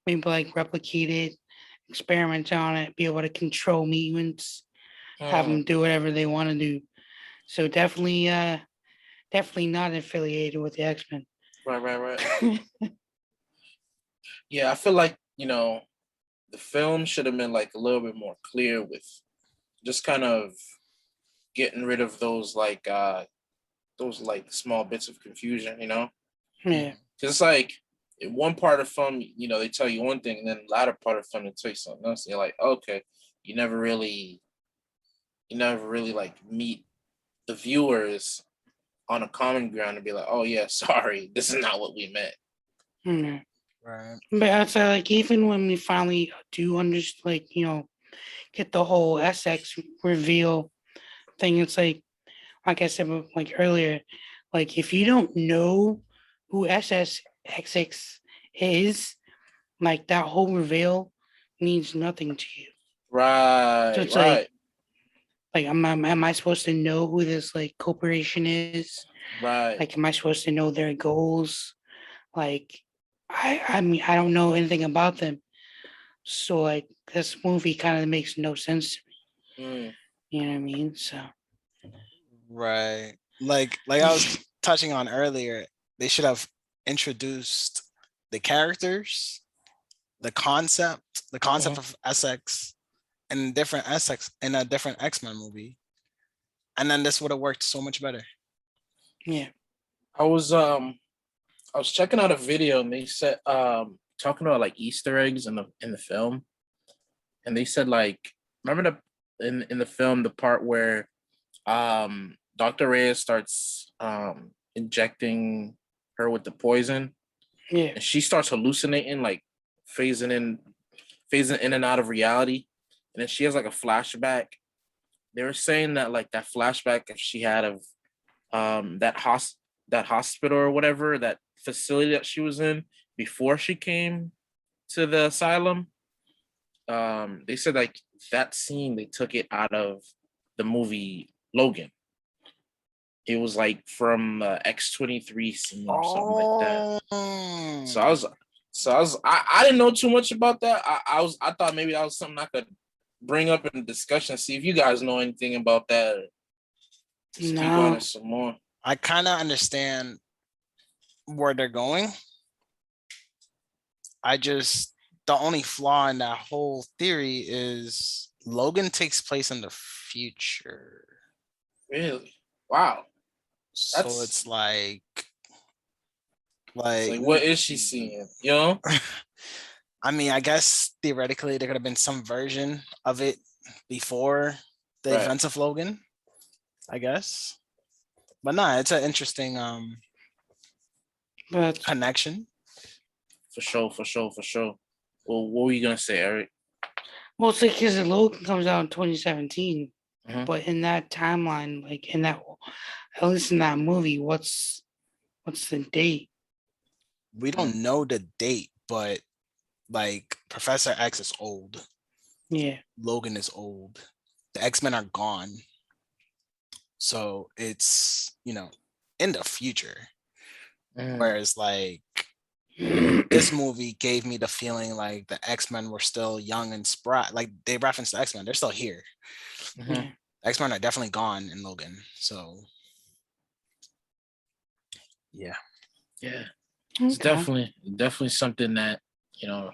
maybe like replicate it, experiment on it, be able to control mutants, have them do whatever they want to do. So definitely not affiliated with the X-Men. Right. Yeah, I feel like, the film should have been like a little bit more clear with just kind of getting rid of those like small bits of confusion, Yeah. Because it's like in one part of film, they tell you one thing, and then the latter part of film they tell you something else. And you're like, okay, you never really, like meet the viewers on a common ground and be like, oh yeah, sorry, this is not what we meant. Yeah. Right. But I'd say like even when we finally do understand, like get the whole SX reveal thing, it's like I said like earlier, like if you don't know who SSXX is, like that whole reveal means nothing to you. So Right, it's right, like am I supposed to know who this like corporation is? right. Like am I supposed to know their goals? Like I mean I don't know anything about them. So like this movie kind of makes no sense to me. Mm, You know what I mean? So Right. Like I was touching on earlier, they should have introduced the characters, the concept of SX and different SX in a different X-Men movie. And then this would have worked so much better. yeah. I was checking out a video and they said talking about like Easter eggs in the film, and they said like remember in the film the part where Dr. Reyes starts injecting her with the poison, Yeah. and she starts hallucinating, like phasing in phasing in and out of reality, and then she has like a flashback. They were saying that like that flashback that she had of that hospital or whatever, that facility that she was in before she came to the asylum. They said like that scene they took it out of the movie Logan. It was like from X-23 scene or something like that. Oh, So I didn't know too much about that. I thought maybe that was something I could bring up in the discussion. See if you guys know anything about that. Just keep on No. it some more. I kind of understand where they're going. The only flaw in that whole theory is Logan takes place in the future. Really? Wow. So That's it's like it's like like what is she seeing? You know? I mean, I guess theoretically there could have been some version of it before the Right. events of Logan, I guess. But nah, it's an interesting But connection. For sure, for sure, for sure. Well, what were you gonna say, Eric? well, it's like because Logan comes out in 2017, Mhm. but in that timeline, like in that, at least in that movie, what's the date? We don't know the date, but like Professor X is old. Yeah. Logan is old. The X-Men are gone. So it's, in the future. Mm. Whereas like this movie gave me the feeling like the X-Men were still young and spry. Like they referenced the X-Men, they're still here. Mhm. Yeah. X-Men are definitely gone in Logan. So yeah. Yeah. It's Okay. definitely something that, you know,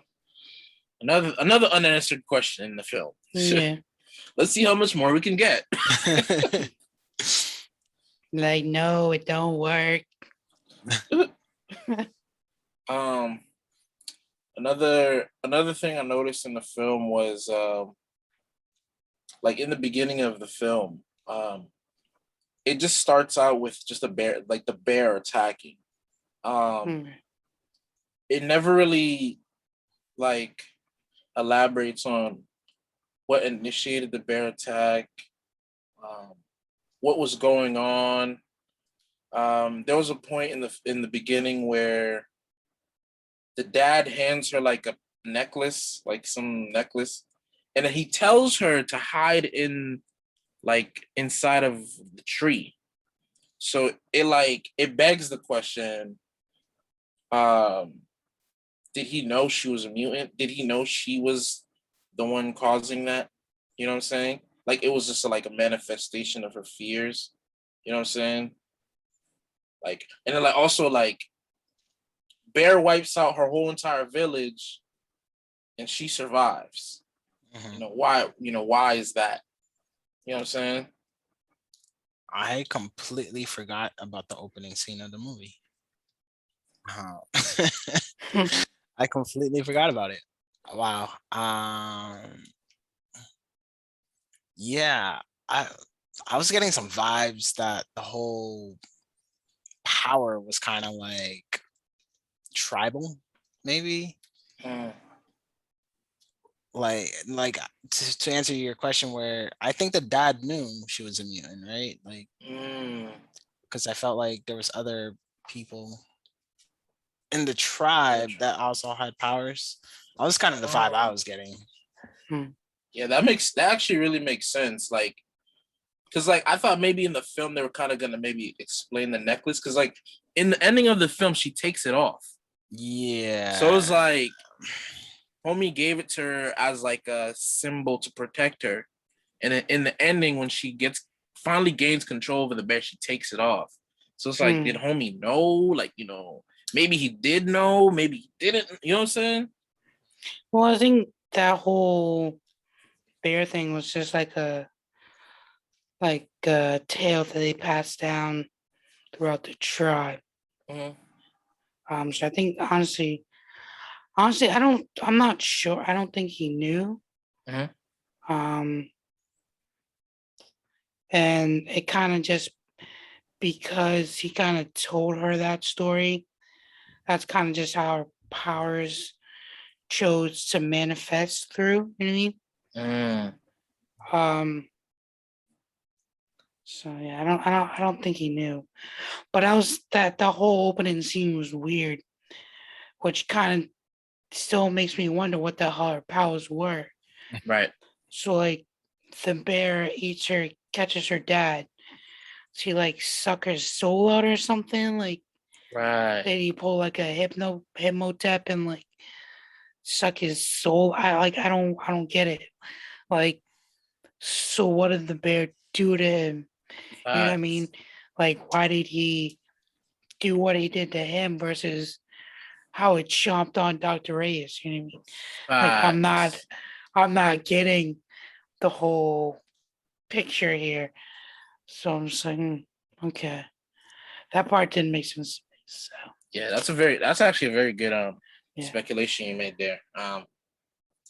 another unanswered question in the film. Yeah. Let's see how much more we can get. Like, no, it don't work. Um, another thing I noticed in the film was like in the beginning of the film, it just starts out with just a bear, like the bear attacking. Um, Hmm. it never really like elaborates on what initiated the bear attack, um, what was going on. There was a point in the beginning where the dad hands her like a necklace, like some necklace, and then he tells her to hide in like inside of the tree. So it begs the question, um, did he know she was a mutant? Did he know she was the one causing that? You know what I'm saying? Like it was just like a manifestation of her fears. You know what I'm saying? Like and then like also like Bear wipes out her whole entire village and she survives. Mhm. Why is that? You know what I'm saying? I completely forgot about the opening scene of the movie. Uh, I completely forgot about it. Wow. Yeah, I I was getting some vibes that the whole power was kind of like tribal, maybe. Mm, To answer your question, where I think the dad knew she was a mutant, right? Like, mm, because I felt like there was other people in the tribe gotcha. that also had powers. That was kind of the vibe I Oh, was getting. Hmm. yeah, that actually really makes sense. Like, cause like I thought maybe in the film they were kind of gonna maybe explain the necklace, cause like in the ending of the film she takes it off. So it's Yeah. like homie gave it to her as like a symbol to protect her, and then in the ending when she gets finally gains control over the bear, she takes it off. So it's like, did Hmm. homie know? Like maybe he did know, maybe he didn't. You know what I'm saying? Well, I think that whole bear thing was just like a tale that they passed down throughout the tribe. Mhm. So I think honestly, I'm not sure. I don't think he knew. Mhm. Um, and it kind of just because he kind of told her that story. That's kind of just how her powers chose to manifest through. You know what I mean? Mm. Um, so yeah, I don't think he knew. But I was that the whole opening scene was weird, which kind of still makes me wonder what the hell her powers were. Right. So like the bear catches her dad. she like suck her soul out or something? Like Right. did he pull like a hypnotep and like suck his soul? I don't get it. Like, so what did the bear do to him? You know what I mean? Facts. Like, why did he do what he did to him versus how it chomped on Dr. Reyes? You know what I mean? Like, Facts. I'm not getting the whole picture here. So I'm just like, okay, that part didn't make sense to me. So Yeah, that's actually a very good yeah, speculation you made there.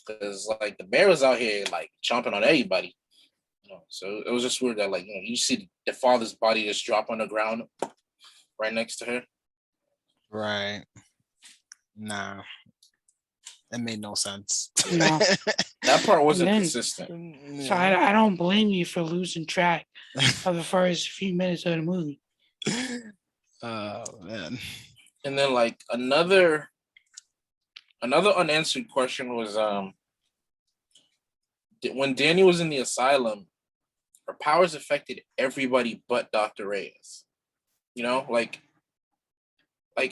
Because like the bear was out here like chomping on everybody. So it was just weird that like you see the father's body just drop on the ground right next to her. Right. Nah, it made no sense. no. That part And wasn't then, consistent. so Yeah. I don't blame you for losing track of the first few minutes of the movie. Oh man. And then like another unanswered question was when Danny was in the asylum, her powers affected everybody but Dr. Reyes. Like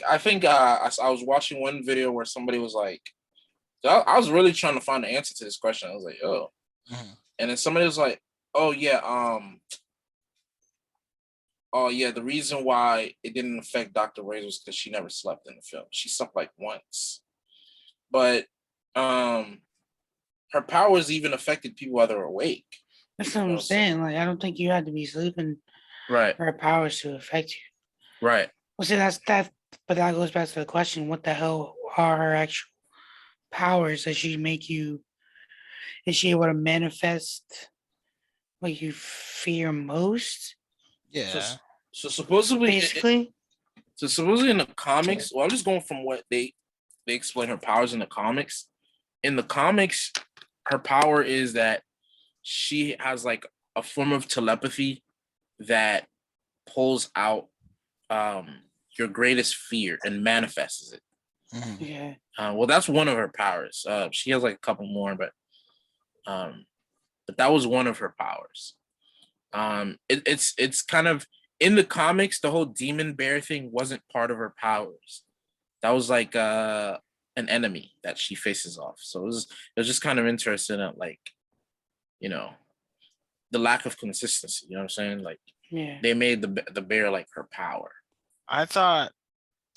I think I was watching one video where somebody was like, I was really trying to find the answer to this question. I was like, oh, Mhm. and then somebody was like, oh yeah, oh yeah, the reason why it didn't affect Dr. Reyes was because she never slept in the film. She slept like once, but um, her powers even affected people while they were awake. That's what You I'm know, so saying. Like, I don't think you had to be sleeping right, for her powers to affect you. right. Well, see, that's that, but that goes back to the question: what the hell are her actual powers? Does she make you? Is she able to manifest what you fear most? So Yeah. so supposedly, Basically, in the comics, well, I'm just going from what they explain her powers in the comics. In the comics, her power is that she has like a form of telepathy that pulls out um your greatest fear and manifests it. Mhm. yeah. Well, that's one of her powers. She has like a couple more, um, but that was one of her powers. It's kind of in the comics. The whole demon bear thing wasn't part of her powers. That was like an enemy that she faces off. So it was just kind of interesting at like you know the lack of consistency. You know what I'm saying? Like Yeah. they made the bear like her power. I thought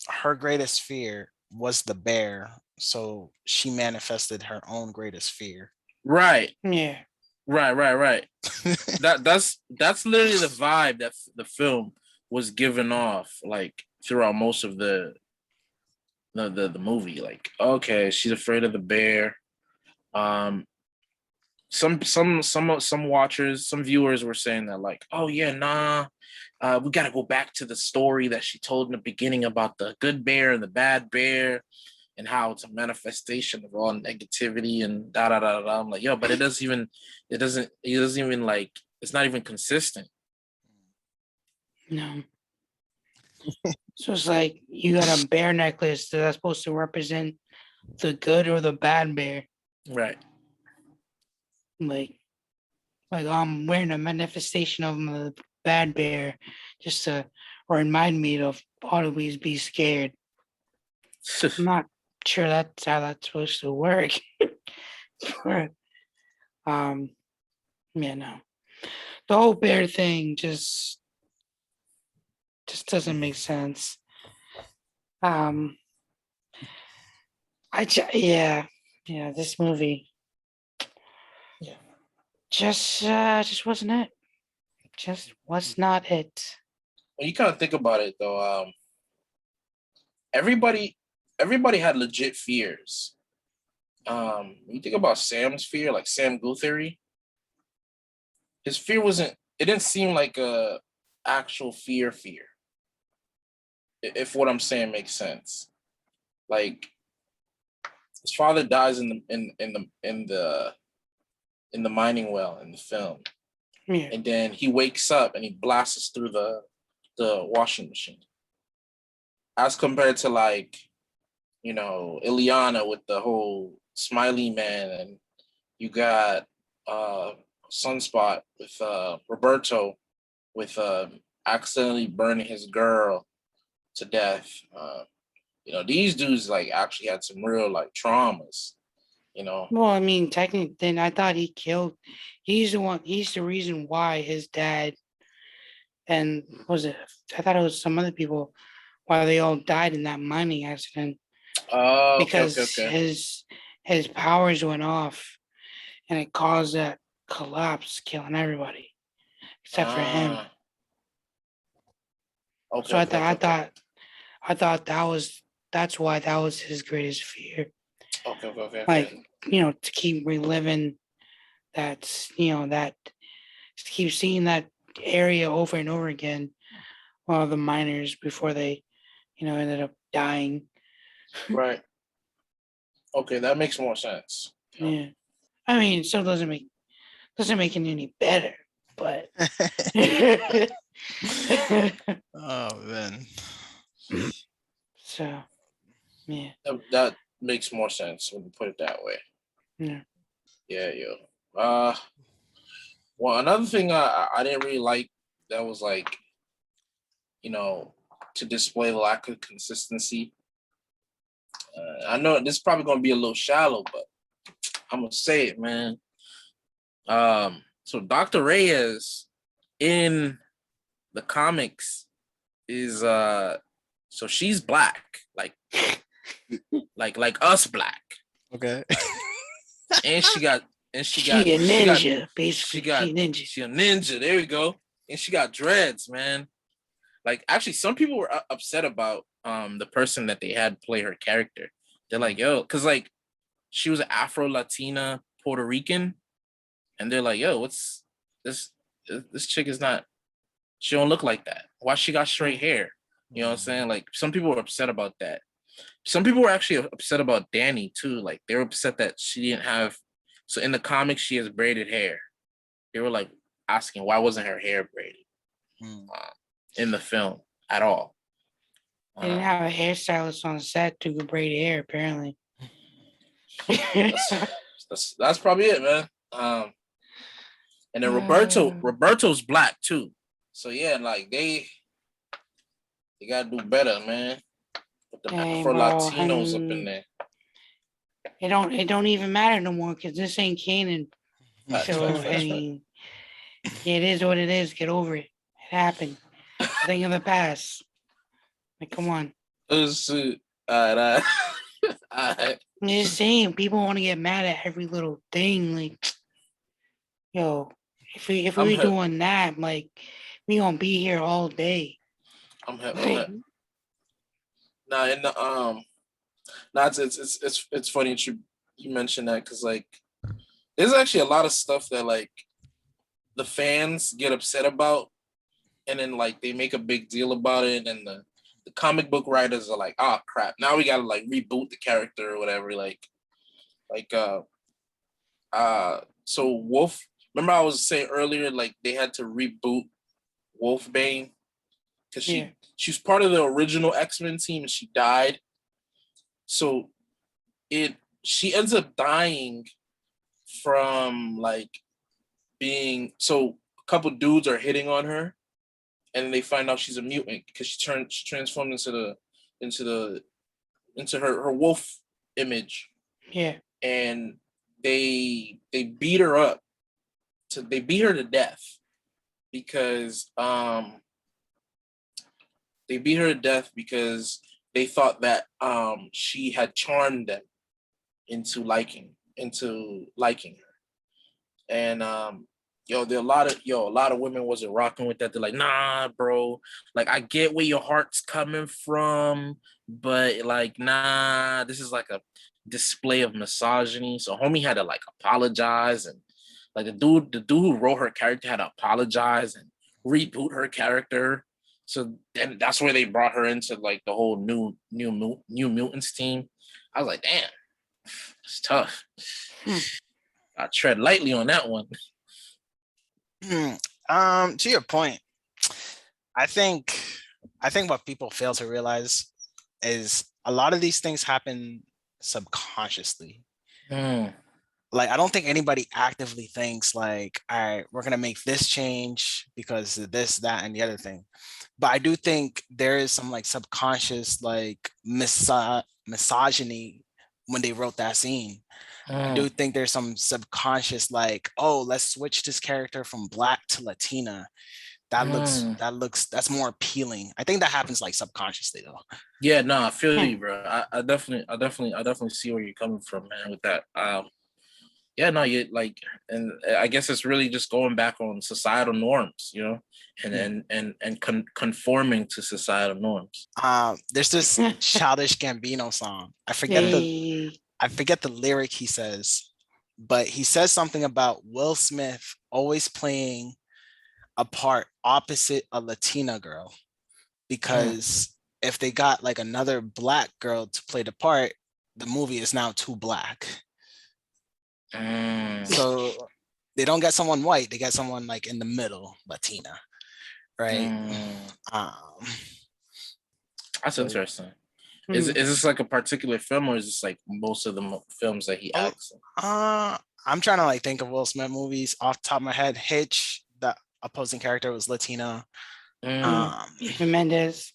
her greatest fear was the bear, so she manifested her own greatest fear. Right, Yeah. right. That's literally the vibe that the film was giving off like throughout most of the movie. Like, okay, she's afraid of the bear. Um, some watchers, some viewers were saying that like, oh yeah, nah, we got to go back to the story that she told in the beginning about the good bear and the bad bear and how it's a manifestation of all negativity and da da da da. I'm like, yo, but it doesn't even like, it's not even consistent. No. So it's like you got a bear necklace that's supposed to represent the good or the bad bear. Right. Like, I'm wearing a manifestation of the bad bear just to remind me to always be scared. I'm not sure that's how that's supposed to work. But, um, yeah, no. The whole bear thing just doesn't make sense. Um, yeah, this movie Yeah. just wasn't it. Just was not it. When you kind of think about it though, everybody everybody had legit fears. When you think about Sam's fear, like Sam Guthrie, his fear wasn't, it didn't seem like a actual fear, if what I'm saying makes sense. Like his father dies in the mining well in the film, Yeah, and then he wakes up and he blasts through the washing machine. As compared to like Ileana with the whole smiley man, and you got uh Sunspot with Roberto with accidentally burning his girl to death. These dudes like actually had some real like traumas. Well, I mean, technically, then I thought he killed. He's the one. He's the reason why his dad and was it? I thought it was some other people why they all died in that mining accident Oh, okay, okay, because okay. his powers went off and it caused that collapse, killing everybody except for him. Okay, So okay, okay, okay. I thought that's why that was his greatest fear. Okay, okay, okay, Like, okay. to keep reliving that to keep seeing that area over and over again while the miners before they, ended up dying. Right. Okay, that makes more sense. Yeah. I mean, it still doesn't make it any better, but Oh man. so yeah. That makes more sense when you put it that way. Yeah. Yeah, yo. Well, another thing I didn't really like that was like, to display the lack of consistency. I know this is probably gonna be a little shallow, but I'm gonna say it, man. So Dr. Reyes in the comics is so she's black, like us black, Okay. and she got She a ninja, basically. she a ninja. There we go, and she got dreads, man. Like actually, some people were upset about the person that they had play her character. They're like, yo, because like she was Afro Latina Puerto Rican, and they're like, yo, what's this? This chick is not. She don't look like that. Why she got straight hair? You know what I'm saying? Like some people were upset about that. Some people were actually upset about Danny too. Like they were upset that she didn't have. So in the comics, she has braided hair. They were like asking why wasn't her hair braided in the film at all. They didn't have a hairstylist on set to braid hair, apparently. That's probably it, man. And then Roberto's black too. So yeah, like they gotta do better, man. Put them Hey, Afro bro, Latinos up in there. it don't even matter no more because this ain't canon. Facts, So facts, I facts. mean, it is what it is. Get over it. It happened. A thing of the past. Like, come on. Oh shit. All right. I'm just saying, people want to get mad at every little thing. Like, yo, if we I'm were hip. doing that, like, we gonna be here all day. I'm hip. Like, Nah, and nah, it's funny that you mentioned that because like there's actually a lot of stuff that like the fans get upset about, and then like they make a big deal about it, and the comic book writers are like, oh crap, now we gotta like reboot the character or whatever. Like so Wolf. Remember I was saying earlier, like they had to reboot Wolfbane because she was part of the original X-Men team and she died. So she ends up dying from like being a couple dudes are hitting on her, and then they find out she's a mutant because she transformed into her wolf image. yeah. And they beat her up they beat her to death because they thought that she had charmed them into liking her. And there are a lot of women wasn't rocking with that. They're like, nah, bro. Like, I get where your heart's coming from, but like, nah, this is like a display of misogyny. So homie had to like apologize, and like the dude who wrote her character had to apologize and reboot her character. So then that's where they brought her into like the whole new mutants team. I was like, damn, it's tough. I tread lightly on that one. To your point, I think what people fail to realize is a lot of these things happen subconsciously. like I don't think anybody actively thinks like, all right, we're gonna make this change because of this, that, and the other thing. But I do think there is some like subconscious like misogyny when they wrote that scene. I do Mm, think there's some subconscious like, oh, let's switch this character from black to Latina. mm. That's more appealing. I think that happens like subconsciously though. Yeah, no, I feel Hmm. you, bro. I definitely see where you're coming from, man, with that. Yeah, no, you like, and I guess it's really just going back on societal norms, and Yeah. conforming to societal norms. There's this Childish Gambino song. Hey. I forget the lyric he says, but he says something about Will Smith always playing a part opposite a Latina girl Mm, because if they got like another black girl to play the part, the movie is now too black. mm, So they don't get someone white, they get someone like in the middle, Latina, right? mm. Um, That's so interesting. Is Hmm. this like a particular film, or is this like most of the films that he oh, acts in? I'm trying to like think of Will Smith movies off the top of my head. Hitch, the opposing character was Latina. Hmm. Mm. Um, Eva Mendes.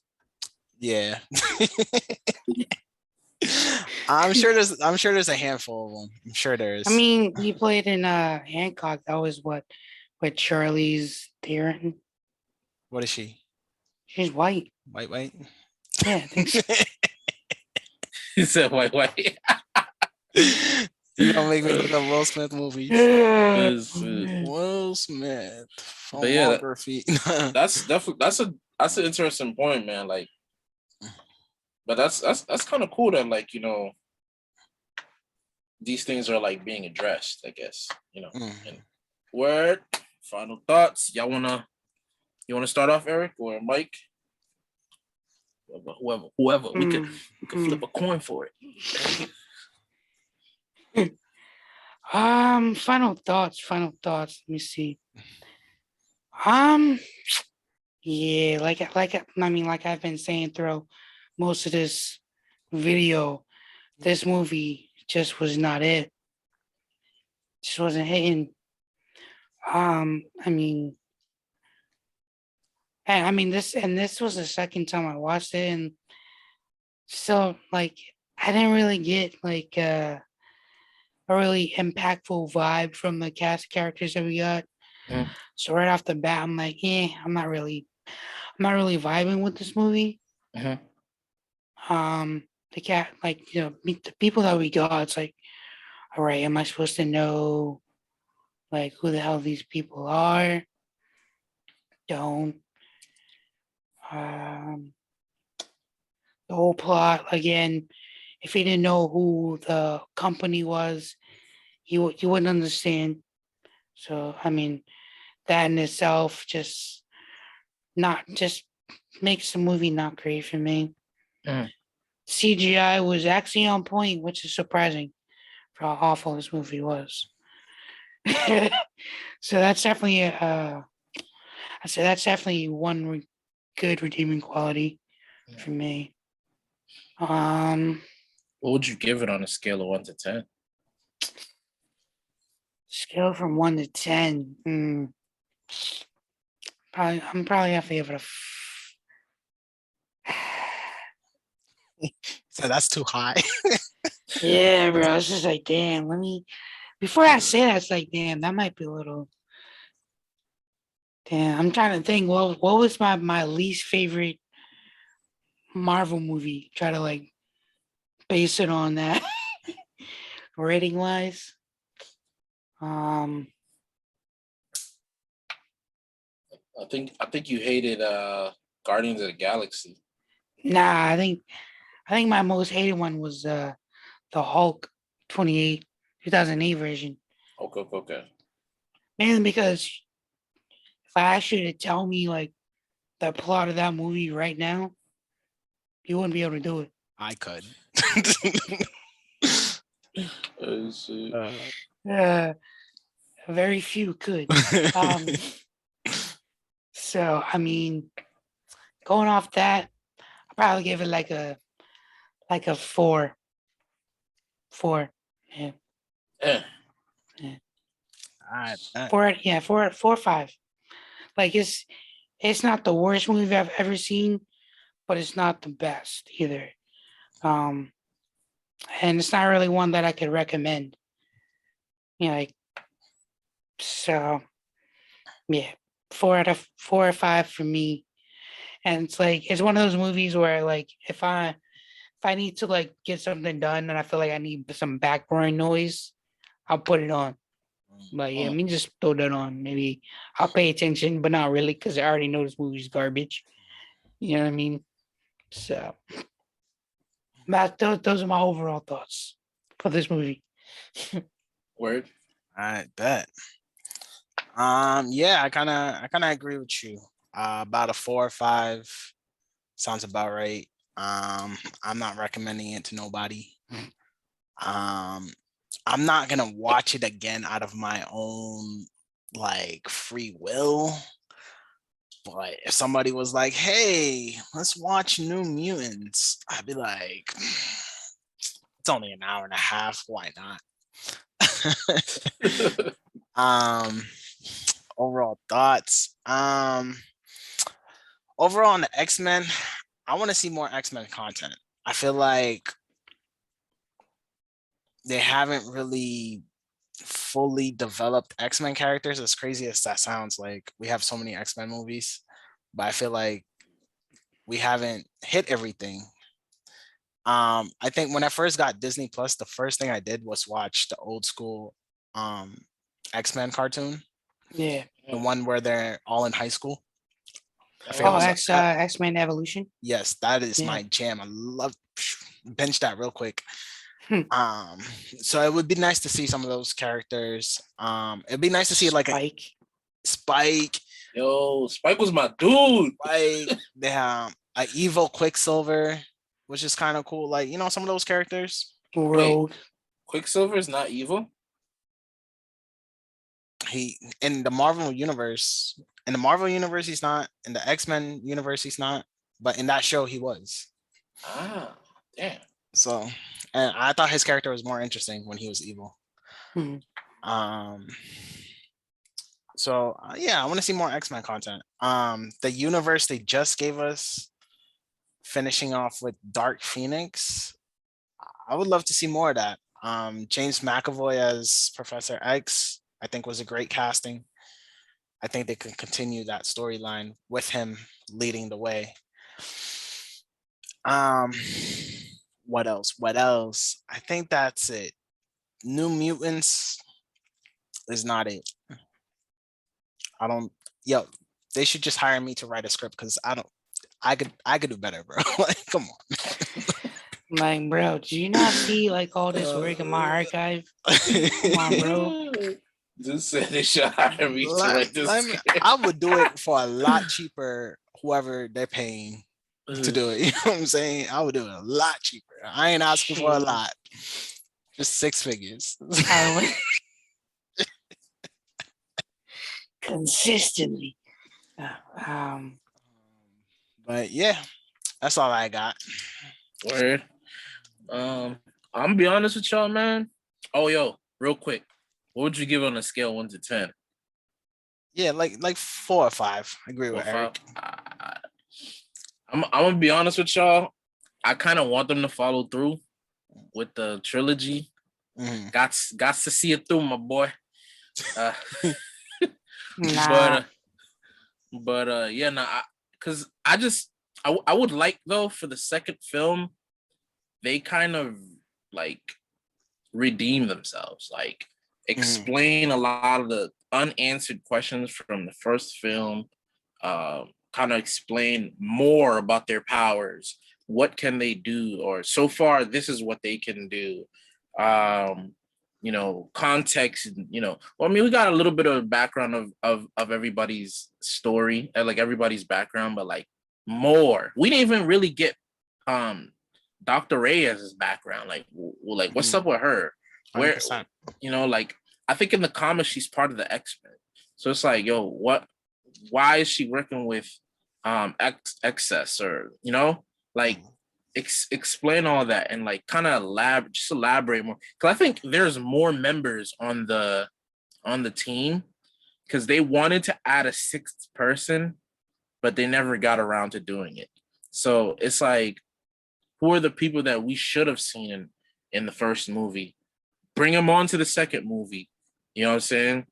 yeah. I'm sure there's a handful of them. I'm sure there I is. mean, he played in Hancock. That was what with Charlize Theron. What is she? She's white. White, white? Yeah, I think so. He said, "Wait." You gonna make me look up Will Smith movies. Yeah. This is- Will Smith but yeah, filmography. that's definitely that's an interesting point, man. Like, but that's kind of cool that, like, these things are like being addressed, I guess. And word, final thoughts. You wanna start off, Eric or Mike? Whoever. We could Hmm. flip a coin for it. Final thoughts. Final thoughts. Let me see. Um, yeah, like I've been saying throughout most of this video, this movie just was not it. Just wasn't hitting. I mean, and I mean this was the second time I watched it, and so like I didn't really get like a really impactful vibe from the cast of characters that we got. Mm, So right off the bat, I'm like, I'm not really vibing with this movie. mhm. The cat, like meet the people that we got. It's like, all right, am I supposed to know like who the hell these people are? Don't. Um, the whole plot again. If he didn't know who the company was, he wouldn't understand. So I mean, that in itself just makes the movie not great for me. Mm. CGI was actually on point, which is surprising for how awful this movie was. So that's definitely I say that's definitely one good redeeming quality for me. Um, What would you give it on a scale of 1 to 10? scale from 1 to 10. I'm probably have to give it a. So that's too high. Yeah, bro. It's just like, damn. Let me. Before I say that, it's like, damn, that might be a little. Damn, I'm trying to think. What was my least favorite Marvel movie? Try to like base it on that rating wise. Um, I think you hated Guardians of the Galaxy. nah, I think my most hated one was the Hulk 28 2008 version. Okay, okay, okay. Mainly because if I asked you to tell me like the plot of that movie right now, you wouldn't be able to do it. I could. Shit. Uh, Uh, very few could. Um, so I mean, going off that, I probably give it like a four. Four. Yeah. Yeah. I bet. Four or five. Like it's not the worst movie I've ever seen, but it's not the best either. Um, and it's not really one that I could recommend. Like so, yeah, 4 or 5 for me. And it's like it's one of those movies where like if I need to like get something done and I feel like I need some background noise, I'll put it on. Like, yeah, I mean, just throw that on. Maybe I'll pay attention, but not really because I already know this movie's garbage. You know what I mean? So, those are my overall thoughts for this movie. Word. I bet. Yeah, I kind of agree with you. About a 4 or 5 sounds about right. I'm not recommending it to nobody. Um, I'm not gonna watch it again out of my own like free will. But if somebody was like, "Hey, let's watch New Mutants," I'd be like, "It's only an hour and a half. Why not?" um, overall thoughts. Overall on the X-Men, I want to see more X-Men content. I feel like they haven't really fully developed X-Men characters. As crazy as that sounds, like we have so many X-Men movies, but I feel like we haven't hit everything. I think when I first got Disney Plus, the first thing I did was watch the old school um X-Men cartoon, Yeah. the one where they're all in high school. I forget Oh, what's that. X-Men Evolution. Yes, that is Yeah. my jam. I love bench that real quick. Hmm. Um, so it would be nice to see some of those characters. It'd be nice to see like a Spike. Spike. Yo, Spike was my dude. Like they have a evil Quicksilver, which is kind of cool. Like, some of those characters. Rogue. Quicksilver is not evil. He in the Marvel universe. In the Marvel universe, he's not. In the X-Men universe, he's not. But in that show, he was. Ah, damn. So, and I thought his character was more interesting when he was evil. Hmm. Um. So yeah, I want to see more X-Men content. The universe they just gave us, finishing off with Dark Phoenix. I would love to see more of that. James McAvoy as Professor X, I think was a great casting. I think they could continue that storyline with him leading the way. Um, what else? What else? I think that's it. New Mutants is not it. I don't. Yo, they should just hire me to write a script because I don't. I could do better, bro. Like, come on. Like, bro, do you not see like all this work in my archive? Come on, bro. Just said they should hire me to write this. I would do it for a lot cheaper, whoever they're paying to do it. You know what I'm saying? I would do it a lot cheaper. I ain't asking for a lot. Just 6 figures. Consistently. But yeah, that's all I got. Word. I'm gonna be honest with y'all, man. Oh, yo, real quick, what would you give on a scale 1 to 10? Yeah, like 4 or 5. I agree with Eric. I'm gonna be honest with y'all. I kind of want them to follow through with the trilogy. Mhm. Got to see it through, my boy. Nah. But yeah, nah. Because I would like though for the second film, they kind of like redeem themselves, like explain a lot of the unanswered questions from the first film. Kind of explain more about their powers. What can they do? Or so far, this is what they can do. Context. Well, I mean, we got a little bit of background of everybody's story, like everybody's background, but like more. We didn't even really get Dr. Reyes' background. Like what's up with her? 100%. Where, like I think in the comics she's part of the X-Men. So it's like, yo, why is she working with excess or like explain all that and like kind of elaborate more. Because I think there's more members on the team because they wanted to add a sixth person, but they never got around to doing it. So it's like, who are the people that we should have seen in the first movie? Bring them on to the second movie. You know what I'm saying?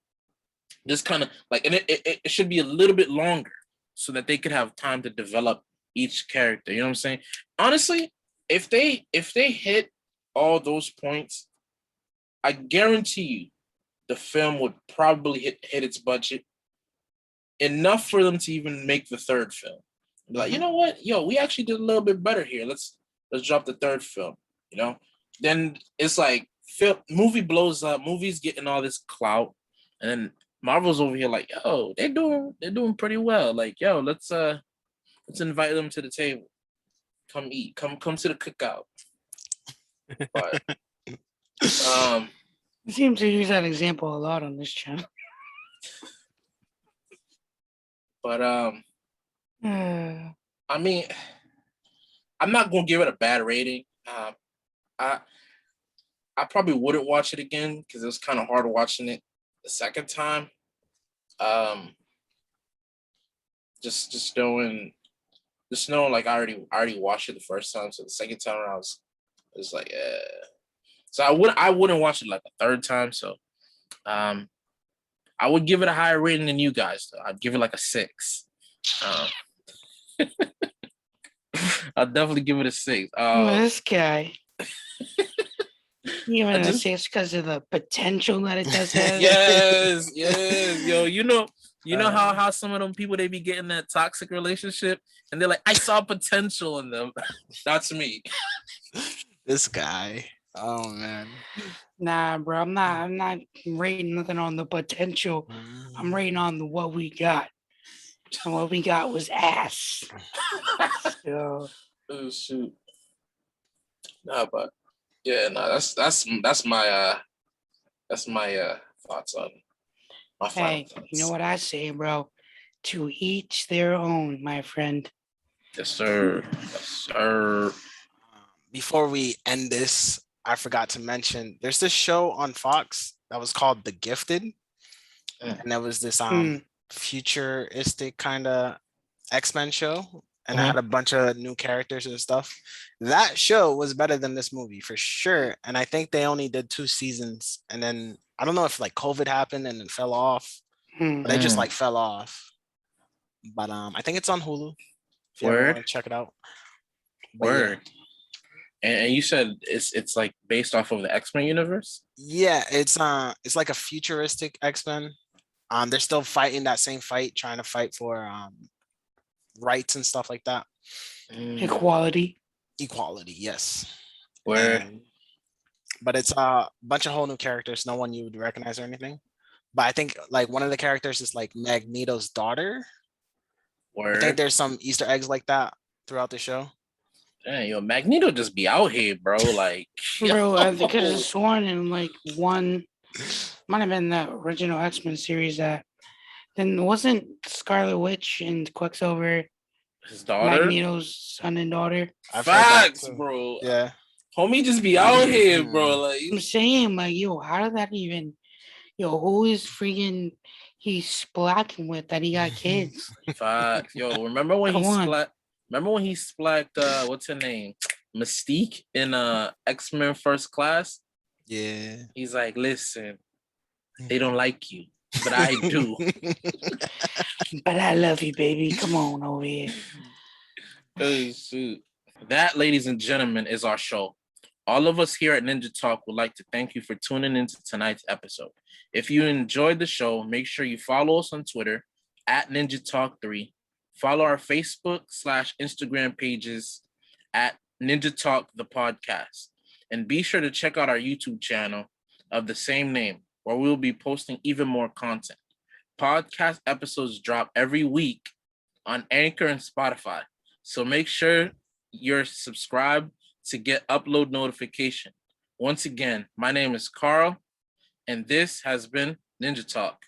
Just kind of like, and it should be a little bit longer so that they could have time to develop each character. You know what I'm saying? Honestly, if they hit all those points, I guarantee you the film would probably hit its budget enough for them to even make the third film. Be like, you know what? Yo, we actually did a little bit better here. Let's drop the third film. You know? Then it's like movie blows up, movies getting all this clout, and then Marvel's over here like, yo, they're doing pretty well. Like, yo, let's invite them to the table. Come eat. Come to the cookout. But you seem to use that example a lot on this channel. But I mean, I'm not gonna give it a bad rating. I probably wouldn't watch it again because it was kind of hard watching it the second time. Just knowing like I already watched it the first time, so the second time around it was like, so I wouldn't watch it like a third time. So, I would give it a higher rating than you guys. Though I'd give it like a 6. I'll definitely give it a 6. This guy. Even a 6 because of the potential that it does have. Yes, yo. You know how some of them people, they be getting that toxic relationship and they're like, I saw potential in them. That's me. This guy. Oh man. Nah, bro. I'm not rating nothing on the potential. I'm rating on what we got. And what we got was ass. So. Oh shoot. Nah, but yeah, that's my thoughts on my final thoughts. You know what I say, bro? To each their own, my friend. Yes, sir. Yes, sir. Before we end this, I forgot to mention there's this show on Fox that was called The Gifted. And there was this futuristic kind of X-Men show. And I had a bunch of new characters and stuff. That show was better than this movie for sure. And I think they only did 2 seasons. And then I don't know if like COVID happened and it fell off. But they just like fell off. But I think it's on Hulu. If you ever want to check it out. But Word. Yeah. And you said it's like based off of the X-Men universe? Yeah, it's like a futuristic X-Men. They're still fighting that same fight, trying to fight for rights and stuff like that. Equality, yes. But it's a bunch of whole new characters, no one you would recognize or anything. But I think like one of the characters is like Magneto's daughter. I think there's some Easter eggs like that throughout the show. Dang, yo, Magneto just be out here, bro. Like, bro, I think I just sworn in like one, might have been the original X-Men series that then wasn't Scarlet Witch and Quicksilver his daughter, Magneto's son and daughter. Facts, bro. Yeah, homie just be out here, bro. Like, I'm saying, like, yo, how did that even? Yo, who is freaking he's splacking with that he got kids? Facts, yo. Remember when he splacked what's her name? Mystique in X-Men First Class? Yeah. He's like, listen, they don't like you, but I do. But I love you, baby. Come on over here. Oh, shoot. That, ladies and gentlemen, is our show. All of us here at Ninja Talk would like to thank you for tuning into tonight's episode. If you enjoyed the show, make sure you follow us on Twitter at Ninja Talk 3. Follow our Facebook/Instagram pages at Ninja Talk the Podcast. And be sure to check out our YouTube channel of the same name, where we'll be posting even more content. Podcast episodes drop every week on Anchor and Spotify. So make sure you're subscribed to get upload notification. Once again, my name is Carl, and this has been Ninja Talk.